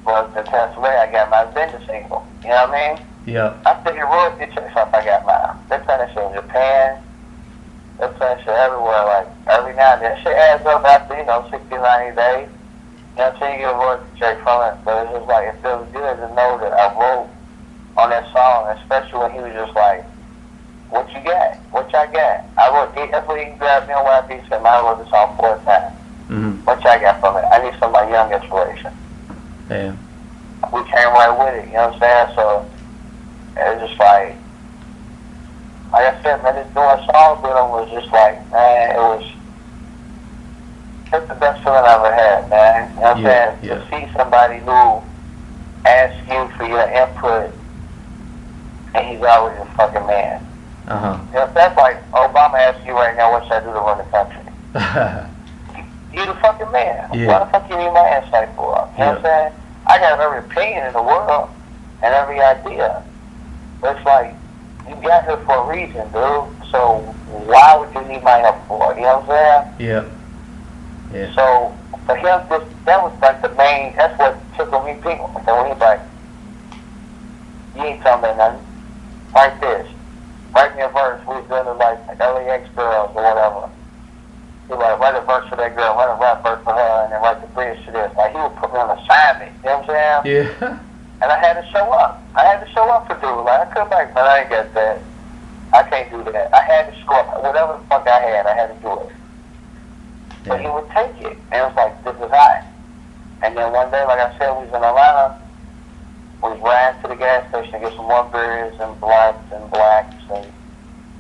was the test way, I Got Mine been the single. You know what I mean? Yeah. I figured royalty checks off I Got Mine. They play that shit in Japan. They play that shit everywhere. Like every now and then. That shit adds up after, 60, 90 days. You know what I'm saying? You get a royalty check from it, but it's just like, it feels good to know that I wrote on that song, especially when he was just like, what you got? What y'all got? That's what he grabbed me on YB and said, man, I wrote this song 4 times. Mhm. What y'all got from it? I need some of my young inspiration. Damn. We came right with it, you know what I'm saying? So, it was just like I said, man, this doing songs with him was just like, man, it's the best feeling I ever had, man. You know what I'm saying? Yeah. To see somebody who asks you for your input and he's already a fucking man. Uh-huh. You know, that's like Obama asking you right now, what should I do to run the country? You the fucking man. Yeah. Why the fuck you need my insight for? You know what I'm saying? I got every opinion in the world and every idea. But it's like, you got here for a reason, dude. So why would you need my help for? You know what I'm saying? Yeah. Yeah. So for him, that was like the main, that's what tickled me pink. So when he's like, you ain't telling me nothing. Write this. Write me a verse. We're doing it like LAX girls or whatever. He's like, write a verse for that girl, write a rap verse for her, and then write the bridge to this. Like, he would put me on assignment. You know what I'm saying? Yeah. And I had to show up. I had to show up for dude. Like, I couldn't like, man, I ain't got that. I can't do that. I had to show up. Whatever the fuck I had to do it. But he would take it. And it was like, this is hot. And then one day, like I said, we was in Atlanta. We was riding to the gas station to get some more beers and blacks and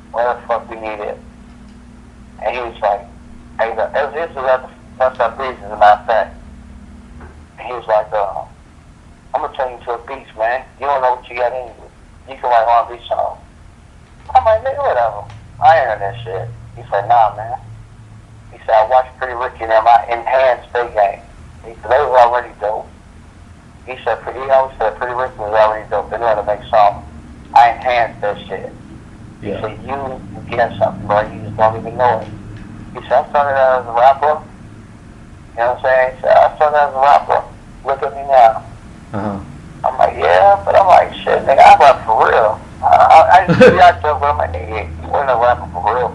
whatever the fuck we needed. And he was like, hey, this was at the Must Up Breezes, as a matter of fact. And he was like, I'm gonna turn you to a beast, man. You don't know what you got in you. You can write R&B songs. I'm like, nigga, whatever. I ain't heard that shit. He said, nah, man. He said, I watched Pretty Ricky and them. I enhanced their game. He said, they was already dope. He always said Pretty Ricky was already dope. They knew how to make songs. I enhanced that shit. He said, you get something, bro. You just don't even know it. He said, I started out as a rapper. You know what I'm saying? He said, I started out as a rapper. Look at me now. I'm like, yeah, but I'm like, shit, nigga, I rap for real. I used to be out there, but I'm like, nigga, you ain't a rapper for real.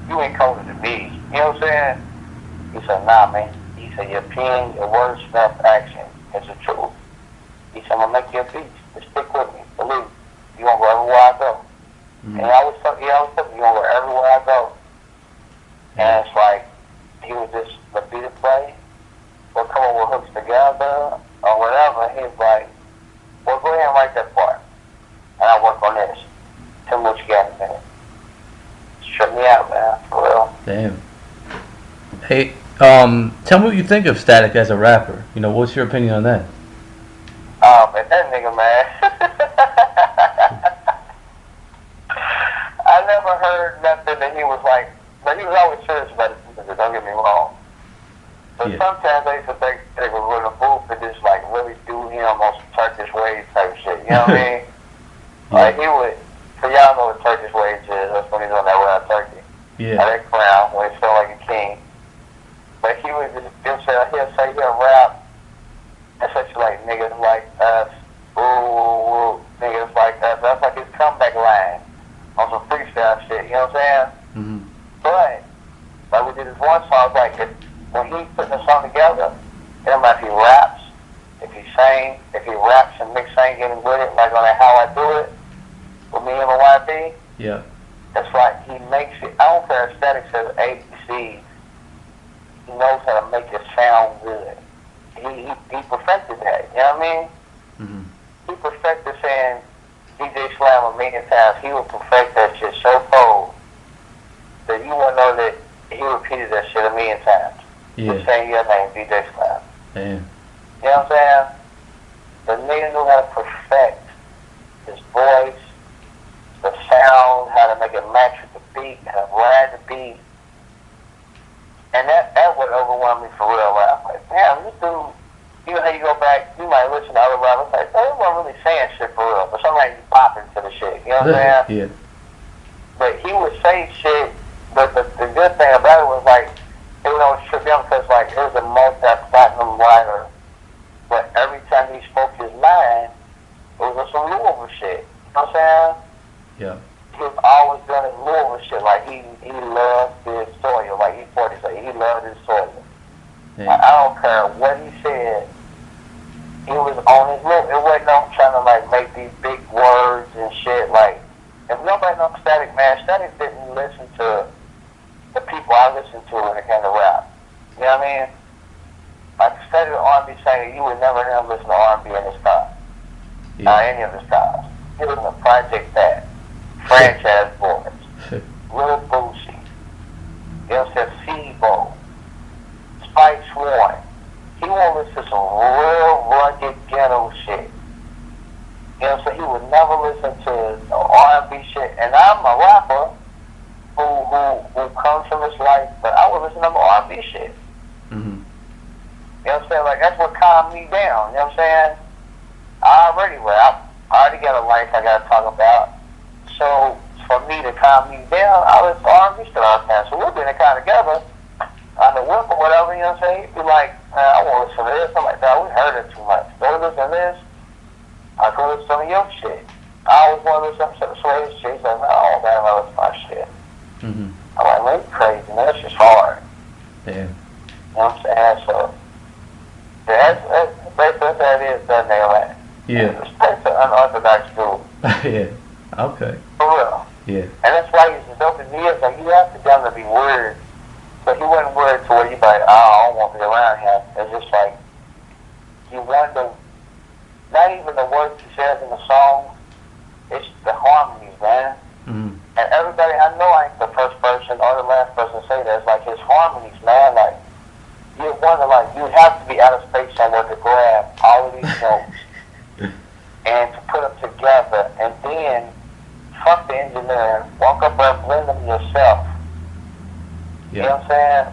You ain't colder than me. You know what I'm saying? He said, nah, man. He said, your pen, your words, stuff, action. It's the truth. He said, I'm gonna make you a beast. Just stick with me. Believe me. You gonna go everywhere I go. And he always told me, you gonna go everywhere I go. And it's like, he was just the beat and play. We'll come up with hooks together or whatever. He was like, well, go ahead and write that part. And I'll work on this. Tell me what you got in there. Shut me out, man. For real. Damn. Hey, tell me what you think of Static as a rapper. You know, what's your opinion on that? Oh, man, that nigga, man. I never heard nothing that he was like, but he was always serious about his music, don't get me wrong. But sometimes I used to think they were really booth and just like really do him on some Turkish waves type shit, you know what I mean? Like he would, so y'all know what Turkish waves is, that's when he's on that wild turkey. Yeah. That crown, when he felt like a king. But he would just, he'll say he'll rap, and such like niggas like us, ooh, niggas like us. That's like his comeback line on some freestyle shit, you know what I'm saying? But, like we did this one song, like when he's putting the song together, it don't matter if he raps, if he sings, if he raps and mix singing with it, like on that How I Do It, with me and my YB. Yeah. It's like he makes it, I don't care if Static says ABC, he knows how to make it sound good. He perfected that, you know what I mean? He perfected saying DJ Slam a million times. He would perfect that shit so cold that you wouldn't know that he repeated that shit a million times. Yeah. Just saying your name, DJ Slam. Damn. You know what I'm saying? The nigga knew how to perfect his voice, the sound, how to make it match with the beat, how to ride the beat. And that would overwhelm me for real. Like, I'm like, damn, this dude, you know how you go back, you might listen to other rappers, like, they weren't really saying shit for real, but sometimes you pop into the shit, you know what I'm saying? Yeah. But he would say shit, but the good thing about it was like, it would always trip me out because like, it was a multi-platinum writer, but every time he spoke his mind, it was some Louisville shit, you know what I'm saying? Yeah. He was always doing his Louisville shit, like he loved his soil, like he loved his soil. Yeah. Like, I don't care what he said, he was on his lip. It wasn't no trying to like make these big words and shit. Like, if nobody knows Static, man, Static didn't listen to the people I listened to when it came to rap. You know what I mean? Like, Static R&B singer, you would never hear him listen to R&B in his time. Any of his times. He was in a Project That, Franchise Boys, Lil Boosie, you know what I'm saying, Seabo, Spike Swan. He won't listen to some real rugged ghetto shit. You know what I'm saying? He would never listen to no R&B shit. And I'm a rapper who comes from this life, but I would listen to no R&B shit. You know what I'm saying? Like, that's what calmed me down. You know what I'm saying? I already rap. I already got a life I got to talk about. So, for me to calm me down, I listen to R&B shit all the time. So, we'll be in the car together on the whip or whatever, you know what I'm saying? He'd be like, man, I want to listen to this. I'm like, no, we heard it too much. Go listen to this. I'll go listen to some of your shit. I always want to listen to some Sway's shit. He's like, no, I don't got to listen to my shit. I'm like, man, you crazy, man. That's just hard. Yeah. You know what I'm saying? So, that's basically that is that nail that. Yeah. That's an unorthodox dude. Yeah. Okay. For real. Yeah. And that's why he's as dope as he is. Like, you have to get him to be weird. But he wasn't weird to where you like, oh, I don't want to be around him. It's just like, you wonder, not even the words he says in the song, it's the harmonies, man. And everybody, I know I ain't the first person or the last person to harmonies, man. Like, you wonder, like, you have to be out of space somewhere to grab all of these notes and to put them together, and then fuck the engineer, walk up there and blend them yourself. You know what I'm saying?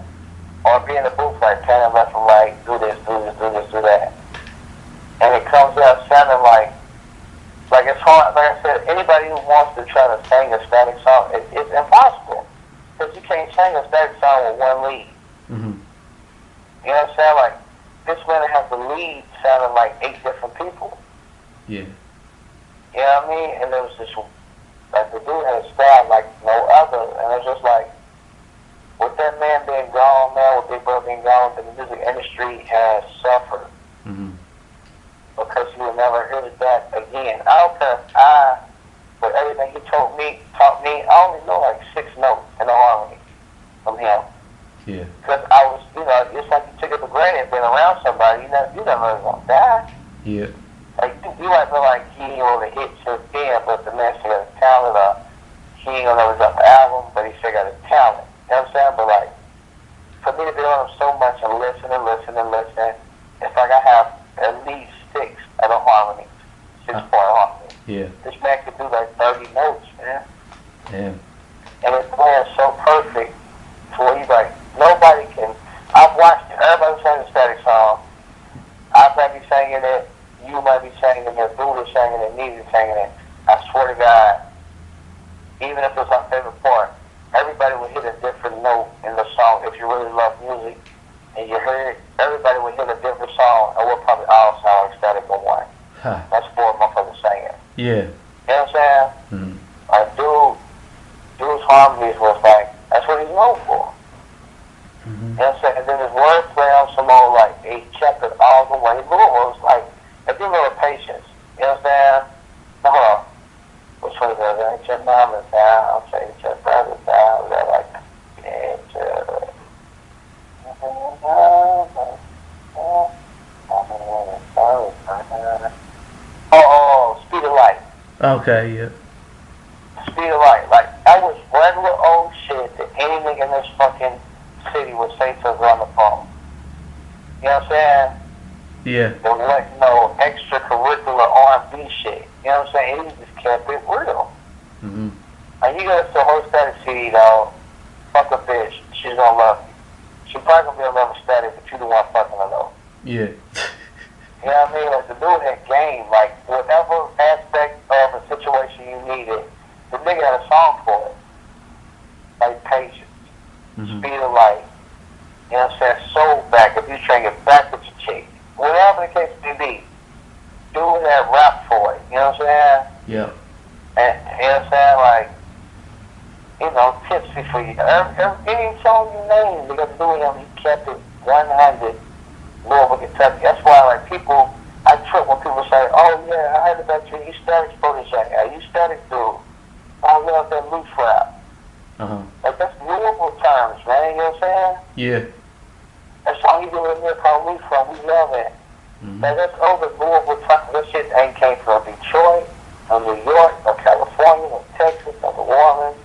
Or be in the booth like panning left and right, do this, do this, do this, do that. And it comes out sounding like it's hard. Like I said, anybody who wants to try to sing a static song, it's impossible. Because you can't sing a static song with one lead. Mm-hmm. You know what I'm saying? Like, this man has the lead sounding like 8 different people. Yeah. You know what I mean? And there was this, like, the dude had a style like no other. And it was just like, with that man being gone, man, with Big Brother being gone, the music industry has suffered. Mm-hmm. Because you will never hear that again. I don't care if with everything he taught me, I only know like 6 notes in the harmony from him. Yeah. Because I was, it's like you took it for granted being around somebody, you never really gonna die. Yeah. Like, you might feel like he ain't gonna hit since then, but the man still got a talent, or he ain't gonna never drop an album, but he still got a talent. You know what I'm saying? But like, for me to be on him so much and listen, it's like I have at least 6 other harmonies, 6-part harmonies. Yeah. This man could do like 30 notes, man. Damn. And it's playing so perfect to where you like, nobody can. I've watched it. Everybody singing a static song. I might be singing it. You might be singing it. Dude is singing it. Neither is singing it. I swear to God, even if it's our favorite part, everybody will hit a different note in the song. If you really love music and you hear it, everybody will hit a different song, and we'll probably all sound like static on one. Huh. That's 4 motherfuckers singing. Yeah. You know what I'm saying? Mm-hmm. Like, dude's harmonies was like, that's what he's known for. Mm-hmm. You know what I'm saying? And then his wordplay on some more, like, he kept it all the way. Louisville was like, if you know patience, you know what I'm saying? No, hold on. Which one is that? Ain't your mama's down, I'll say it's your brother's down. They're like, Speed of Light. Okay, yeah. Speed of Light. Like, that was regular old shit that any nigga in this fucking city would say to us on the phone. You know what I'm saying? Yeah. There was like no extracurricular R&B shit. You know what I'm saying? He just kept it real. Mm-hmm. And you gotta still host static CD, though. Fuck a bitch. She's gonna love you. She probably gonna be in love with static, but you the one fucking her though. Yeah. You know what I mean? Like, the dude had game. Like, whatever aspect of a situation you needed, the nigga had a song for it. Like Patience, Mm-hmm. Speed of Light. You know what I'm saying? Soul Back, if you trying to get back with your chick. Whatever the case may be, dude had rap for it. You know what I'm saying? Yeah. And, you know what I'm saying? Like, tipsy for you. Any song you name, because the dude, he kept it 100. Louisville, Kentucky. That's why, like, I trip when people say, oh, yeah, I heard about you. You static protege. You static dude. I love that loose rap. Uh-huh. Like, that's Louisville terms, man. You know what I'm saying? Yeah. That song you do in there called Loose From, we love it. Mm-hmm. Like, that's over Louisville terms. That shit ain't came from Detroit, or New York, or California, or Texas, or New Orleans,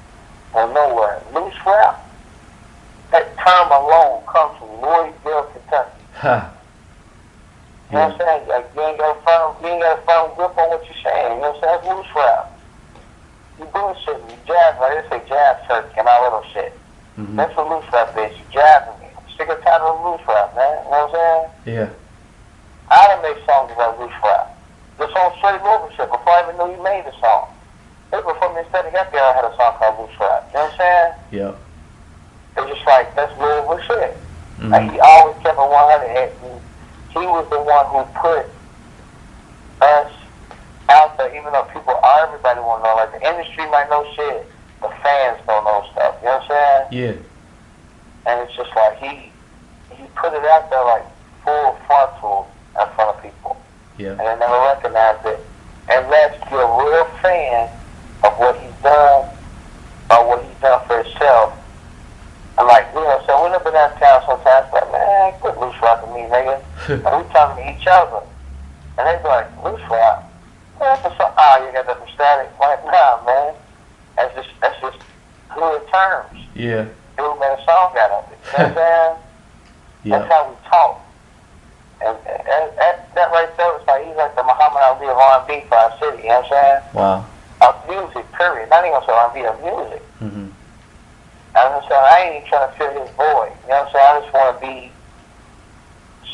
or nowhere. Loose rap, that term alone comes from Louisville, Kentucky. Ha. You know what I'm saying? Like, you ain't got a firm grip on what you're saying. You know what I'm saying? That's loose rap. You bullshitting. You jab, like they say jab turkey and all little shit. Mm-hmm. That's what loose rap is. You jabbing me. I'm sick and tired of loose rap, man. You know what I'm saying? Yeah. I done made songs about loose rap. The song Straight Louisville shit before I even knew you made the song. It was before me instead of got there, I had a song called Loose Rap. You know what I'm saying? Yeah. It's just like, that's Louisville shit. Mm-hmm. Like, he always kept it 100, and he was the one who put us out there, even though everybody want to know. Like, the industry might know shit, the fans don't know stuff. You know what I'm saying? Yeah. And it's just like, he put it out there like full frontal in front of people. Yeah. And they never recognized it. Unless you're a real fan of what he's done, or what he's done for himself. And like, so we never been out of town sometimes, like, man, quit loose rapping me, nigga. And we talking to each other. And they be like, loose rap? Man, that's a song. Oh, you got that from Static? Like, nah, man. That's just fluid terms. Yeah. Dude made a song out of it. You know You know what I'm saying? Yeah. That's how we talk. And that right there was like, he's like the Muhammad Ali of R&B for our city, you know what I'm saying? Wow. Of music, period. Not even gonna say R&B, of music. Mhm. I'm just saying, I ain't even trying to fill his void. You know what I'm saying? I just want to be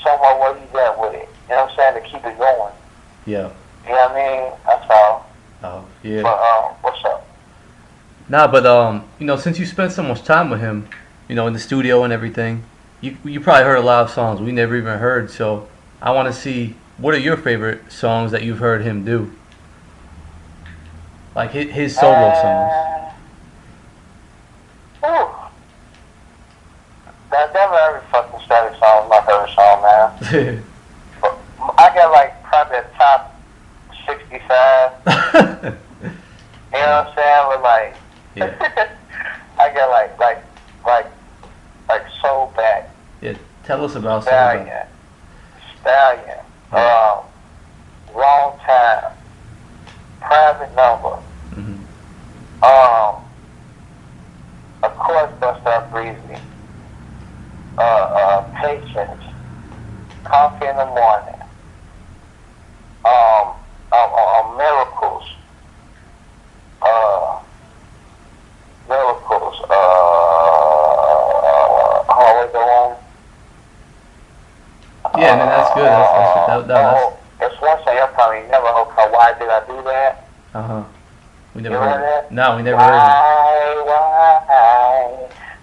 somewhere where he's at with it. You know what I'm saying? To keep it going. Yeah. You know what I mean? That's all. Oh, yeah. But, what's up? Nah, but you know, since you spent so much time with him, you know, in the studio and everything, you probably heard a lot of songs we never even heard. So I want to see, what are your favorite songs that you've heard him do? Like his solo songs. Ooh. That never every fucking static song is my favorite song, man. But I got like probably a top 65. You know what I'm saying? But like, Yeah. I got like Soul Back, Yeah. Tell us about Stallion, Soulback. Stallion, Yeah. Wrong Time, Private Number, Mhm. of course, Bust Up Breezy, Patience, Coffee in the Morning, Miracles, Miracles, oh, wait, the one. Yeah, man, that's good. That's There's one song I probably never heard called Why Did I Do That? uh-huh. We You never heard heard it. that? No, we never heard it.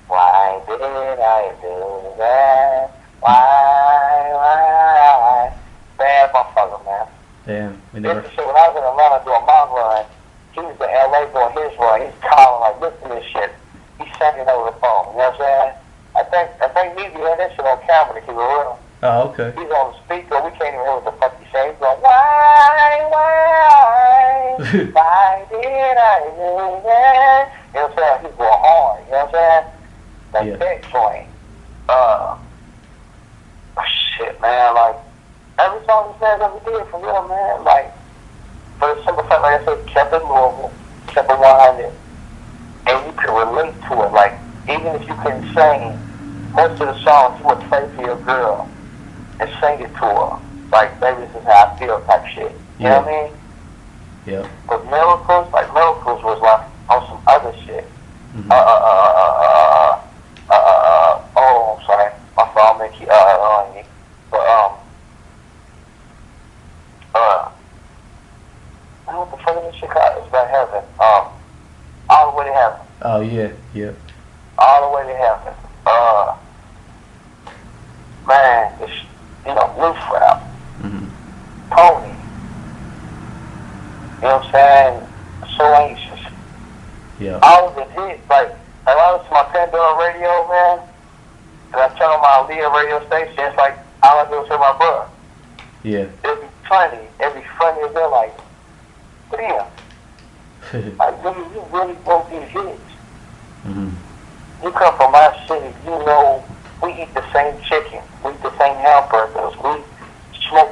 Why did I do that? Why? Bad motherfucker, man. Damn, we This never. is shit, when I was in Atlanta doing my run, he was in LA doing his run. He's calling like, listen to this shit. He's singing over the phone. You know what I'm saying? I think maybe you had that shit on camera to keep it real. Oh, okay. He's on the speaker. We can't even hear what the fuck he's saying. He's going, why did I do that? You know what I'm saying? He's going hard. You know what I'm saying? That Yeah. big joint. Shit, man. Like, every song this man ever did, for real, man. Like, for the simple fact, like I said, kept it movable, kept it 100. And you could relate to it. Like, even if you couldn't sing, most of the songs you would play for your girl and sing it to her. Like, baby, this is how I feel type shit. You know what I mean? Yeah. But Miracles was like on some other shit. Mhm. Oh, I'm sorry. My phone make you, on you. But, what the fuck is this shit called? It's about heaven. All the way to heaven. Oh, yeah. Yeah. All the way to heaven. Man, it's, you know, Roof Rap, Mhm. Pony. You know what I'm saying? So Anxious. Yeah. All of the hits, like, I listen to my Pandora radio, man, and I turn on my Leah radio station, it's like, all I do is hear my brother. Yeah. It'd be funny as they're like, damn, like, nigga, you really wrote these hits. Mhm. You come from our city, you know, we eat the same chicken, we eat the same hamburgers, we go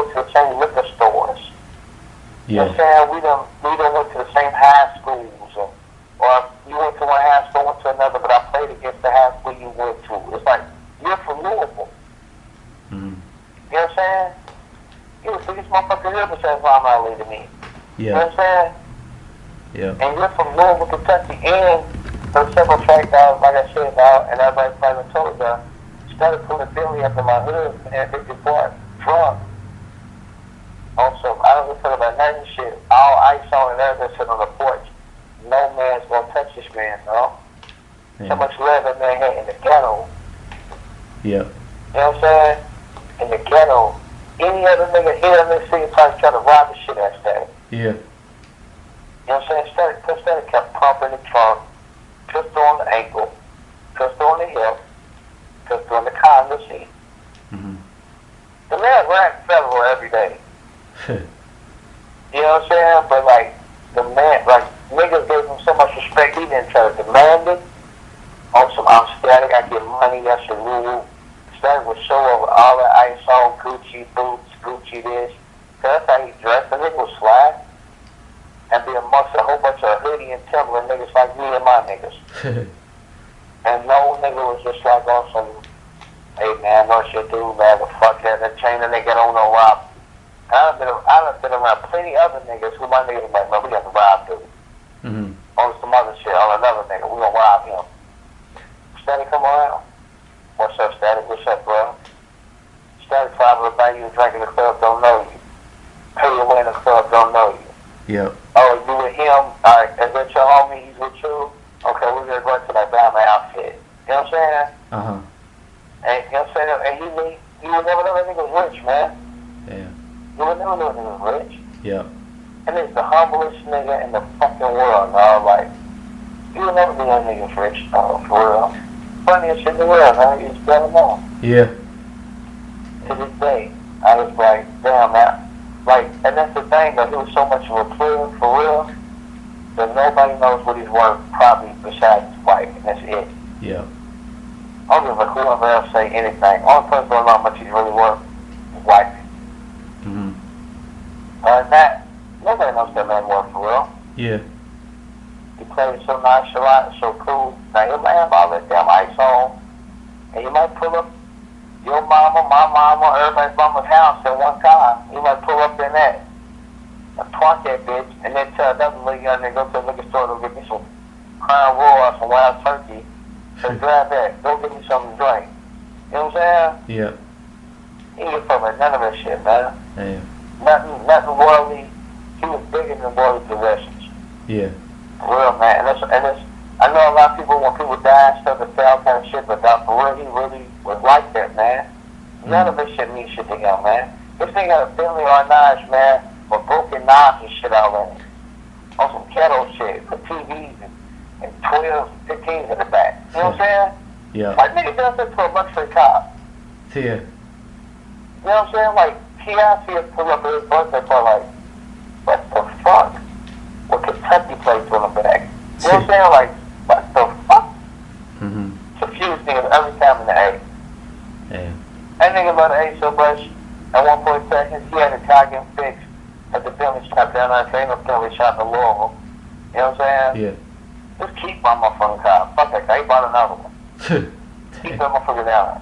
to the same liquor stores. You know Yeah. what I'm saying? We done went to the same high schools, or you went to one high school, went to another, but I played against the high school you went to. It's like, you're from Louisville. Mhm. You know what I'm saying? You're the biggest motherfucker here besides Muhammad Ali to me. You know Yeah. what I'm saying? Yeah. And you're from Louisville, Kentucky, and there's several tracks out, like I said, out, and everybody probably told you, started putting Billy up in my hood and big report from. Also, I don't give a about nothing shit. All ice on and everything sitting on the porch. No man's gonna touch this man, no? So Yeah. much love that man had in the ghetto. Yeah. You know what I'm saying? In the ghetto. Any other nigga here in this city probably try to rob the shit out of that. Yeah. You know what I'm saying? Instead kept pumping the trunk, pistol on the ankle, pistol on the hip, pistol on the car in the seat. Mhm. The man ran federal every day. You know what I'm saying? But like, the man, like, niggas gave him so much respect, he didn't try to demand it. On some, I'm static, I get money, that's a rule. Static would show over all the ice on, Gucci boots, Gucci this. Cause that's how he dressed. The nigga was slack. And be amongst a whole bunch of hoodie and Timberland niggas like me and my niggas. And And no nigga was just like on some, hey man, what's your dude, man? The fuck that, the chain that they get on no rob. I've been around plenty other niggas who my niggas like, man, we got to rob dude. Mm-hmm. On some other shit, on another nigga, we gonna rob him. Static come around. What's up, Static? What's up, bro? Static travel about you, drink in the club, don't know you. Pay your way in the club, don't know you. Yep. Oh, you with him? Alright, is that your homie? He's with you? Okay, we're gonna go to that Bama outfit. You know what I'm saying? Uh-huh. And you know what I'm saying? And you would never know that nigga was rich, man. Damn. You would never know that nigga was rich. Yep. And he's the humblest nigga in the fucking world, dog. Like, you would never know that nigga's rich, dog, for real. Funniest shit in the world, man. You just never know. Yeah. To this day, I was like, damn, man. Like, and that's the thing, though. He was so much of a player, for real, that nobody knows what he's worth, probably besides his wife, and that's it. Yep. I don't give a fuck whoever else say anything. Only person don't know how much he's really worth is wife. Mm-hmm. That, nobody knows that man worth, for real. Yeah. He plays so nonchalant, so cool. Now, he might have all that damn ice on, and you might pull up your mama, my mama, everybody's mama's house at one time. You might pull up in that and twat that bitch, and then tell another little young nigga, go to the liquor store to get me some Crown Royal or some Wild Turkey. So grab that. Go get me something to drink. You know what I'm saying? Yeah. He didn't give a none of that shit, man. Damn. Nothing worldly. He was bigger than worldly possessions. Yeah. For real, man. And it's, I know a lot of people, when people die and stuff, they say all kind of shit, but that, for real, he really was like that, man. None of this shit means shit to him, man. This thing got a family on knives, man, with broken knives and shit all in it. On some ghetto shit, with TVs and 12s, 15s in the back. You know what I'm saying? Yeah. Like, nigga does that to a luxury car. Yeah. You know what I'm saying? Like, T.I. see us pull up at his birthday for like, what the fuck? With Kentucky plates on the back. You know what I'm saying? Like, what the fuck? Mm-hmm. Confused niggas every time in the A. Yeah. That nigga loved the A so much, at one point in seconds, he had a car getting fixed at the family shop down there. Ain't no family shop in Louisville. You know what I'm saying? Yeah. Just keep my motherfucking car. Fuck that car. He bought another one. Keep that motherfucker down.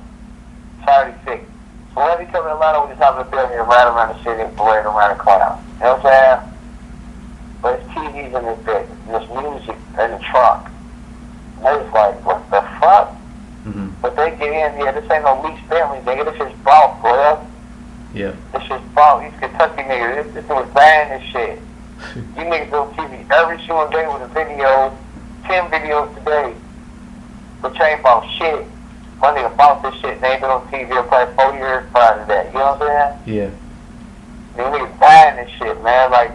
It's already fixed. So whenever he come to Atlanta, we just have a building and ride around the city and parade around the clown. You know what I'm saying? But it's TVs in this bitch, and there's music in the trunk. And they was like, what the fuck? Mm-hmm. But they get in, yeah, this ain't no leased family, nigga. This is bought, bro. Yeah. This is bought. These Kentucky niggas, this was buying this shit. You niggas on TV every single day with a video, 10 videos today. But you ain't bought shit. My nigga bought this shit and they ain't been on TV for probably 4 years prior to that. You know what I'm saying? Yeah. These niggas buying this shit, man. Like,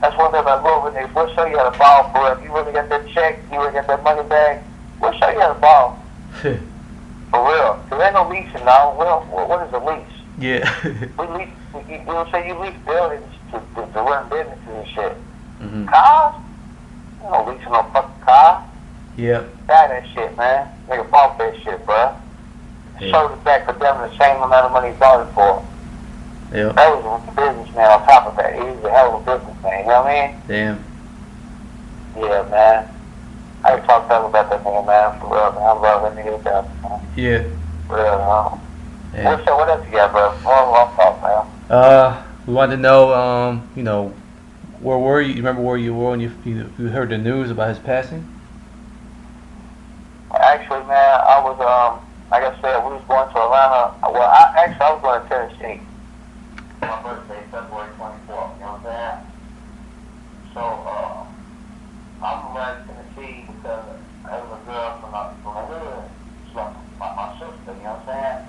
that's one thing about Louisville niggas. We'll show you how to ball for it. If you really got that check, you really got that money back, we'll show you how to ball. For real. There ain't no leasing now. Well, what is a lease? Yeah. We lease, you know what I'm saying? You lease buildings to run businesses and shit. Mm-hmm. Cars? You don't lease no fucking car. Yeah. Buy that shit, man. Nigga bought that shit, bro. Yeah. Sold it back for them the same amount of money he bought it for. Yeah. That was a businessman on top of that. He was a hell of a businessman, you know what I mean? Damn. Yeah, man. I can talk to him about that nigga, man, for real, man. I love that nigga to death, man. Yeah. For real, man. Yeah. What else you got, bro? One thought, man. We wanted to know, you know, where were you? You remember where you were when you heard the news about his passing? Actually, man, I was, like I said, we was going to Atlanta. Well, I was going to Tennessee. My birthday, February 24th, you know what I'm saying? So, I'm glad to Tennessee because there was a girl from the hood. She's like my sister, you know what I'm saying?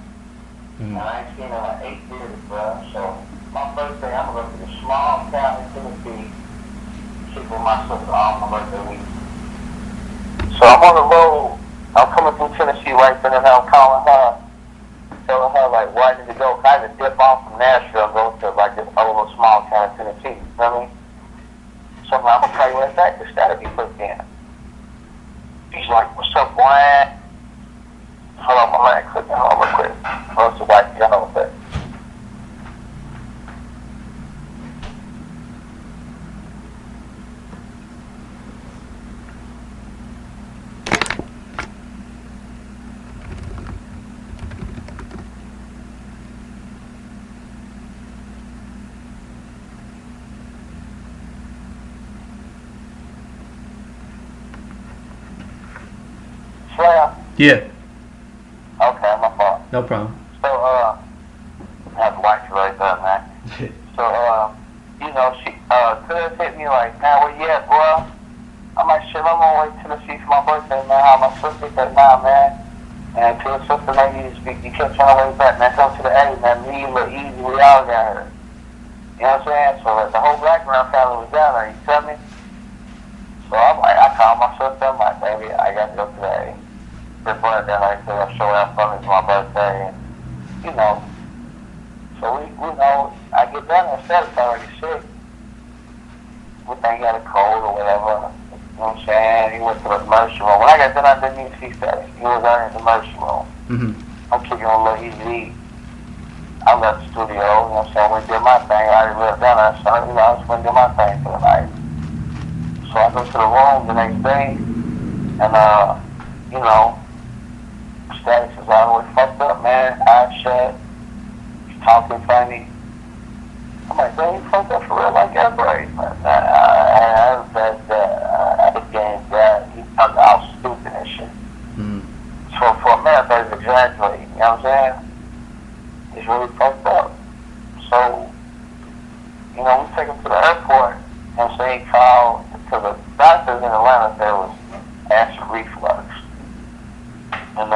Mm-hmm. And I ain't seen her in like 8 years, bro. So, my birthday, I'm going to go to the small town in Tennessee. She with my sister on my birthday week. So, I'm on the road. I'm coming through Tennessee right then and I'm calling her. Telling her, like, where I need to go. I had to dip off from Nashville and go to, like, this other little small town in Tennessee. You know what I mean? So I'm going to call you right back. This gotta be put in. She's like, what's up, boy? Hold on, my man. Click on real quick. Oh, it's a white guy over there. Slayer? Yeah. Okay, my fault. No problem. So, I have to watch you right there, man. So, you know, she, Cuz hit me like, man, where you at, bro? I'm like, shit, I'm on my way to Tennessee for my birthday, man. How my sister said, nah, man. And to her sister, man, you kept trying to way back, man. Come to the A, man. Me, Lil Easy, we all got her. You know what I'm saying? So, the whole background family was down there, you feel me? So, I'm like, I called my sister, I'm like, baby, I got to go to the A. This birthday, like, to show out for me for my birthday. And, you know, so we know, I get down there, Status already sick. We think he got a cold or whatever. You know what I'm saying? He went to the emergency room. When I got done, I didn't even see Status. He was out in the emergency room. Mm-hmm. I'm kicking on Lil Easy. I left the studio, you know what I'm saying? We did my thing. I already lived down there, so you know, I just went to do my thing for the night. So I go to the room the next day, and you know, Status is all the way fucked up, man. Eyes shut. He's talking funny. I'm like, man, you fucked up for real like that, bro? I became that. He talked all stupid and shit. Mm-hmm. So for a minute, I was exaggerating, you know what I'm saying? He's really fucked up. So, you know, we take him to the airport, and so he called to the doctors in Atlanta. There was acid reflux. And, you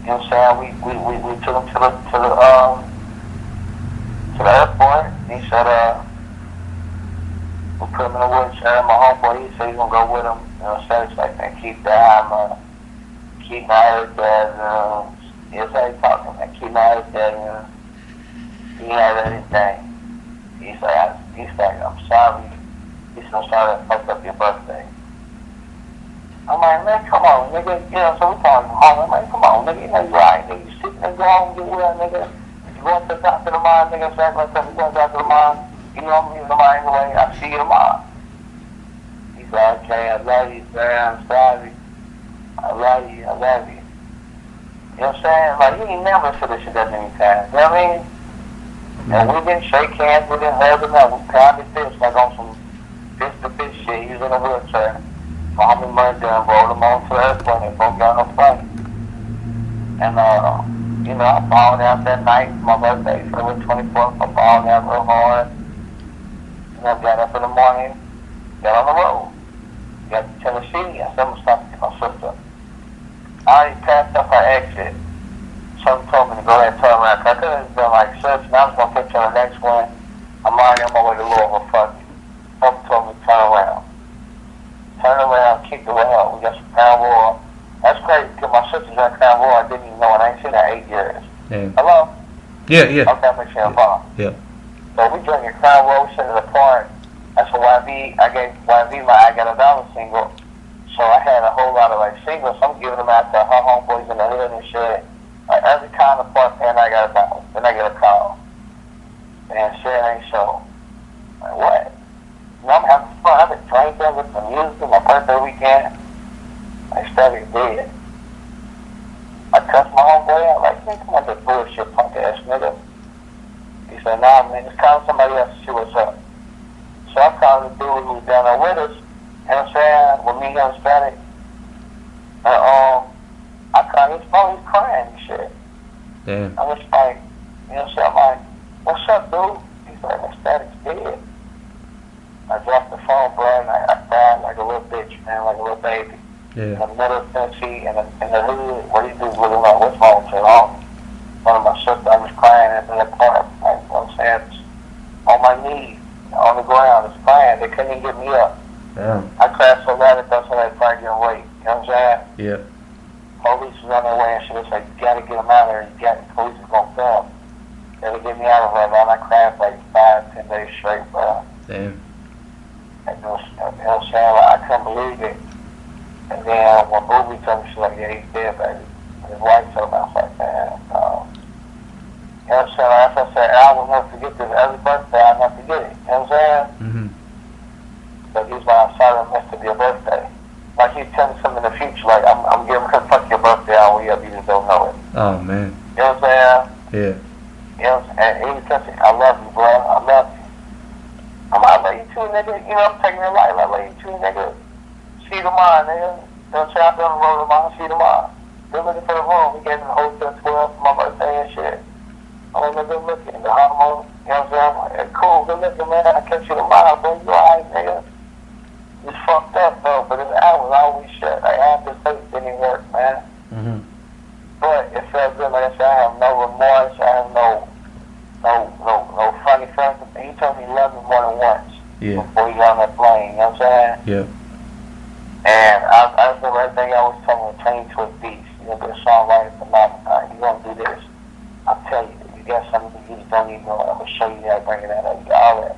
know what I'm saying? We took him to the airport. He said, we put him in a wheelchair. My homeboy, he said he's gonna go with him. You know, Status like, man, keep that. Keep my head dead. Yes, I talking, man. Keep my head dead. He had anything. He said, I'm sorry. He said, I'm sorry I fucked up your birthday. I'm like, man, come on, nigga. You know, so we calling him home. I'm like, come on, nigga. You know you right, nigga. You sit there, go home, get well, nigga. You going to the doctor tomorrow, nigga. Say like that. You going to the doctor tomorrow. You know I'm leaving tomorrow anyway. I'll see you tomorrow. He said, okay, I love you, sir. I'm sorry. I love you. I love you. You know what I'm saying? Like, he ain't never said this shit that many times. You know what I mean? And we didn't shake hands. We didn't hug him up. We pounded fists like on some fist-to-fist shit. He was in a wheelchair. Found me money down, rolled him on to the airplane, and both got on a plane. And, you know, I balled out that night, my birthday, February 24th. I balled out real hard. And I got up in the morning, got on the road. Got to Tennessee. I said, I'm going to stop to get my sister. I already passed up her exit. Someone told me to go ahead and turn around. I could have been like, sis, now I'm just going to catch you on the next one. I'm already on my way to Louisville, fuck you. Someone told me to turn around. Turn around, keep the way up. We got some Crown Royal. That's crazy because my sister's at Crown Royal. I didn't even know, and I ain't seen her in 8 years. Yeah. Hello? Yeah. Okay, I'm making a phone. Yeah. So we drinking Crown Royal, we sitting in the park. That's a YV. I gave YV my I Got a Dollar single. So I had a whole lot of like singles. I'm giving them out to her homeboys in the hood and shit. Like every kind of part, man, I got a dollar. Then I get a call. And shit ain't so. Like, what? You know, I'm having fun. I've been drinking with the music my birthday weekend. I started dead. I cussed my homeboy out like, man, come on, this bullshit punk ass nigga. He said, nah, man, just call somebody else to see what's up. So I called the dude who was down there with us. You know what I'm saying? With me and Static. And I called his phone, he's crying and shit. Damn. I was like, you know what I'm saying? I'm like, what's up, dude? He's like, my Static's dead. I dropped the phone, bro, and I cried like a little bitch, man, like a little baby. Yeah. In the middle of Tennessee, in the hood, what he do really like, what's wrong with you? One of my sisters, I was crying in the park, like, you know what I'm saying? On my knees, on the ground, I was crying. They couldn't even get me up. Yeah. I cried so loud I thought somebody probably getting away. You know what I'm saying? Yeah. Police was on their way and shit. It's like, you gotta get them out of there. Police is gonna come. They would get me out of there, man. I cried for like 5-10 days straight, bro. Damn. And you know what I'm saying? Like, I couldn't believe it. And then when Booby told me, she's like, yeah, he's dead, baby. And his wife told me, I was like, man, no. You know what I'm saying? Like, as I said, I will never forget this. Every birthday, I'll never forget it. You know what I'm saying? Mm-hmm. So he's like, I'm sorry I missed your birthday. Like he's telling me something in the future, like I'm giving her fuck your birthday all the way up, you just don't know it. Oh man. You know what I'm saying? Yeah. You know what I'm saying? And he was telling me, I love you, bro. I love you. I'm like, I love you too, nigga. You know, I'm taking it light. I love you too, nigga. See you tomorrow, nigga. know what I'm saying? I'm doing the road tomorrow, see you tomorrow. They're looking for the room. We gave them the hotel 12 for my birthday and shit. I'm like, good looking. The hormone, you know what I'm saying? I'm like, hey, cool, good looking, man. I catch you tomorrow, bro. You alright, nigga? It's fucked up, though, but his eye was always shut. Like, half his face didn't work, man. Mm-hmm. But it felt good. Like I said, I have no remorse. I have no funny feelings. He told me he loved me more than once. Yeah. Before he got on that plane, you know what I'm saying? Yeah. And I feel everything I always told him to change to a beast. You're going to be a songwriter phenomenon. You're going to do this. I'll tell you, you got something you just don't even know. I'm going to show you that, bring it out, all that.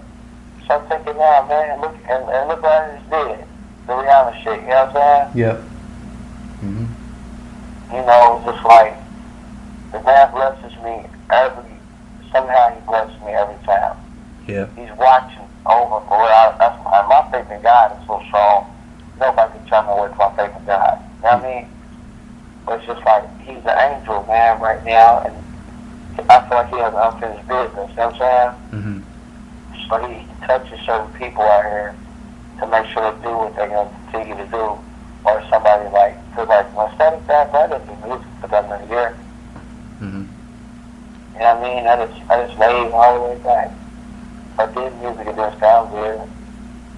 So I'm thinking now, man, look what I just did. The Rihanna shit, you know what I'm saying? Yep. Mm-hmm. You know, it's just like, the man blesses me somehow he blesses me every time. Yeah. He's watching over for where that's my faith in God is so strong. Nobody can tell me away from my faith in God. You know what I mean? But it's just like, he's an angel, man, right now, and I feel like he has unfinished business, you know what I'm saying? Mm-hmm. So he touches certain people out here to make sure they do what they're going to continue to do. Or somebody like, cause like, when Static died, I didn't do music for that many years. Mm-hmm. You know what I mean? I just laid all the way back. I did music, it didn't sound good.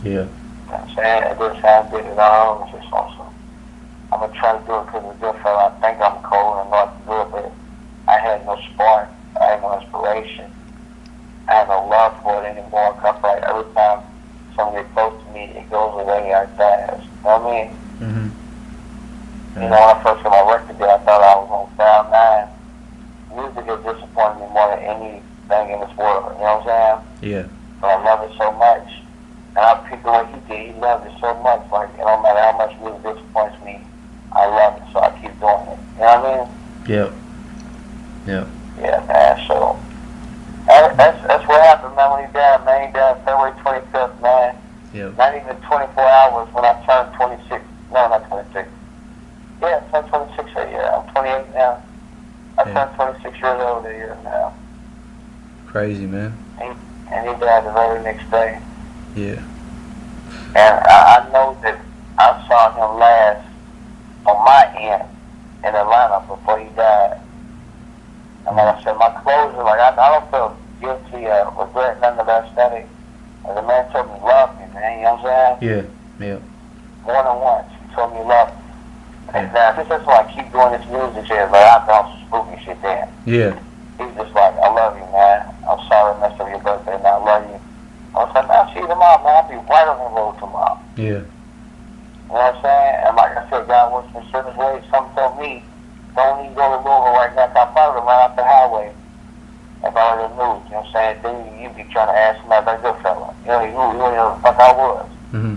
Yeah. You know what I'm saying? It didn't sound good at all. It's just awesome. I'm going to try to do it because it's Goodfella. I think I'm cold and I know I can do it, but I had no spark. I had no inspiration. I had no love for it anymore. Cause like every time someone gets close to me, it goes away like fast. You know what I mean? Mm-hmm. Yeah. You know, when I first got my record deal, I thought I was on cloud nine. Music has disappointed me more than anything in this world. You know what I'm saying? Yeah. But I love it so much. And I picked the way he did. He loved it so much. Like, it don't matter how much music disappoints me, I love it, so I keep doing it. You know what I mean? Yep. Yep. Yeah, man. So that's what happened, man. When he died, man. He died February 25th, man. Yep. Not even 24 hours when I turned 26. No, not 26. Yeah, I turned 26 that year. I'm 28 now. I turned 26 years old that year now. Crazy, man. And he died the very next day. Yeah. And I know that I saw him last on my end in Atlanta before he died. And like I said, my closure, like I don't feel guilty or regret none of that Static. The man told me he loved me, man, you know what I'm saying? Yeah. Yeah. More than once, he told me he loved me. And Yeah. that's why I keep doing this music shit, like I found some spooky shit there. Yeah. He's just like, I love you, man. I'm sorry I messed up your birthday, man. I love you. I was like, man, see you tomorrow, man. I'll be right on the road tomorrow. Yeah. You know what I'm saying? And like I said, God works in certain ways. Some told me, don't even go to Louisville right now, 'cause I probably would run off the highway if I were the news. You know what I'm saying? Then you'd be trying to ask somebody about Goodfella. You know, you wouldn't know the fuck I was. Mm-hmm.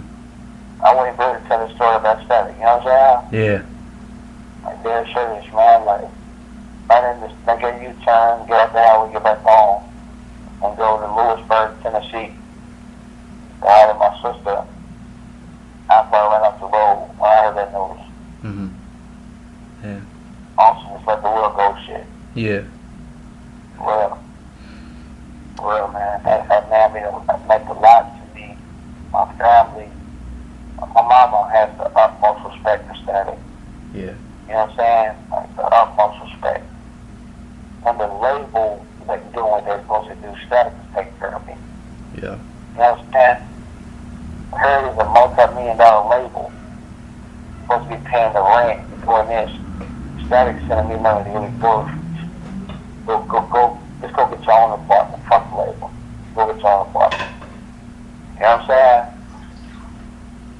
I wouldn't be able to tell the story about Static. You know what I'm saying? Yeah. Like, dead serious, man. Like, right in this, make a U-turn, get off the highway, get back home, and go to Lewisburg, Tennessee. I had my sister. After I ran off the road when I heard that news. Mm-hmm. Yeah. Awesome, just let the world go shit. Yeah. Real, man. That man meant a lot to me, my family. My mama has the utmost respect for Static. Yeah. You know what I'm saying? Like, the utmost respect. And the label that doing what they're supposed to do, Static is taking care of me. Yeah. You know what I'm saying? Her is a multi-million-dollar label. Supposed to be paying the rent doing this. Static sending me money to really go. Just go get your own apartment. Fuck the label. Go get your own apartment. You know what I'm saying?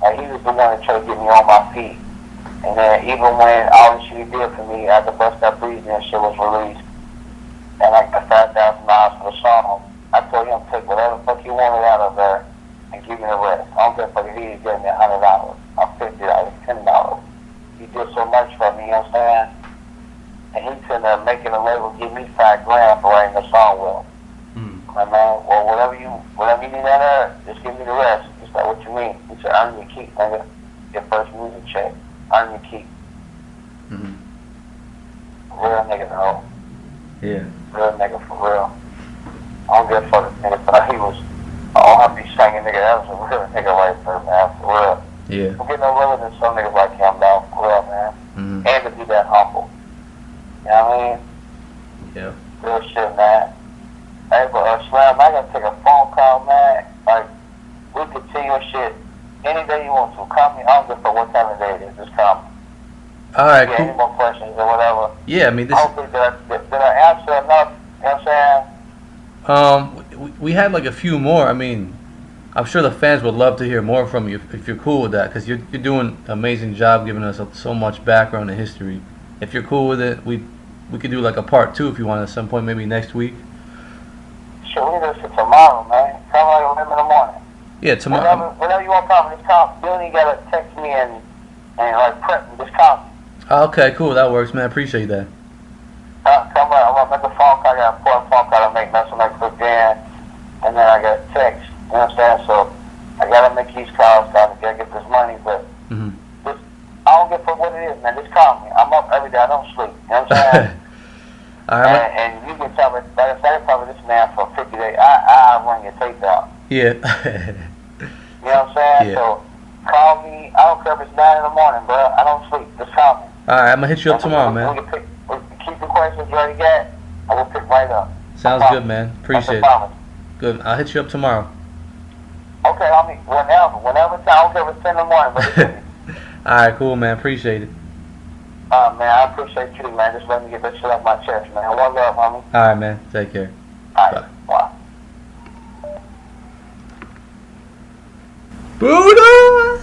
Like, he was the one that tried to get me on my feet. And then even when all the shit he did for me after Bust That Breeze and shit was released, and like the $5,000 for the song, I told him to take whatever the fuck he wanted out of there and give me the rest. I don't give a fuck if he was giving me $100 or $50, $10. He did so much for me, you know what I'm saying? And he's sitting there making a label give me $5,000 for writing the song with him. My man, well, whatever you need out of there, just give me the rest. He's like, what you mean? He said, earn your keep, nigga. Your first music check. Earn your keep. Mm-hmm. Real nigga, though. Yeah. Real nigga, for real. I don't give a fuck if nigga thought he was, oh, I'll be singing nigga. That was a real nigga right there, man, for real. Yeah. I'm getting no realer than some niggas like him, though. day you want to. Call me. I don't give a fuck what time of day it is. Just call me. All right, Yeah, cool. any more questions or whatever. Yeah, I mean, this. Hopefully, did I answer enough? You know what I'm saying? We had like a few more. I mean, I'm sure the fans would love to hear more from you if you're cool with that, because you're doing an amazing job giving us so much background and history. If you're cool with it, we could do like a part 2 if you want at some point, maybe next week. Sure, we can do this tomorrow, man. Call me like 11 in the morning. Yeah, tomorrow. Whenever you want to call me, just call me. You don't even gotta text me and like prep me. Just call me. Okay, cool. That works, man. I appreciate that. Come on, I'm gonna make a phone call. I got an important phone call to make. That's when I click in, and then I got a text. You know what I'm saying? So I gotta make these calls. I gotta get this money, but just, I don't give a fuck what it is, man. Just call me. I'm up every day. I don't sleep. You know what I'm saying? All right. And you can tell me, like I said, probably this man for 50 days. I run your tape out. Yeah. You know what I'm saying? Yeah. So call me. I don't care if it's 9 in the morning, bro. I don't sleep. Just call me. All right, I'm gonna hit you up tomorrow, man. We can keep the questions you already got, and we'll pick right up. Sounds good, man. Appreciate it. Good. I'll hit you up tomorrow. Okay, I mean, whenever. I don't care if it's 10 in the morning, but it's me. All right, cool, man. Appreciate it. Man, I appreciate you, man. Just let me get that shit off my chest, man. One love, homie. All right, man. Take care. All right, bye. Buddha!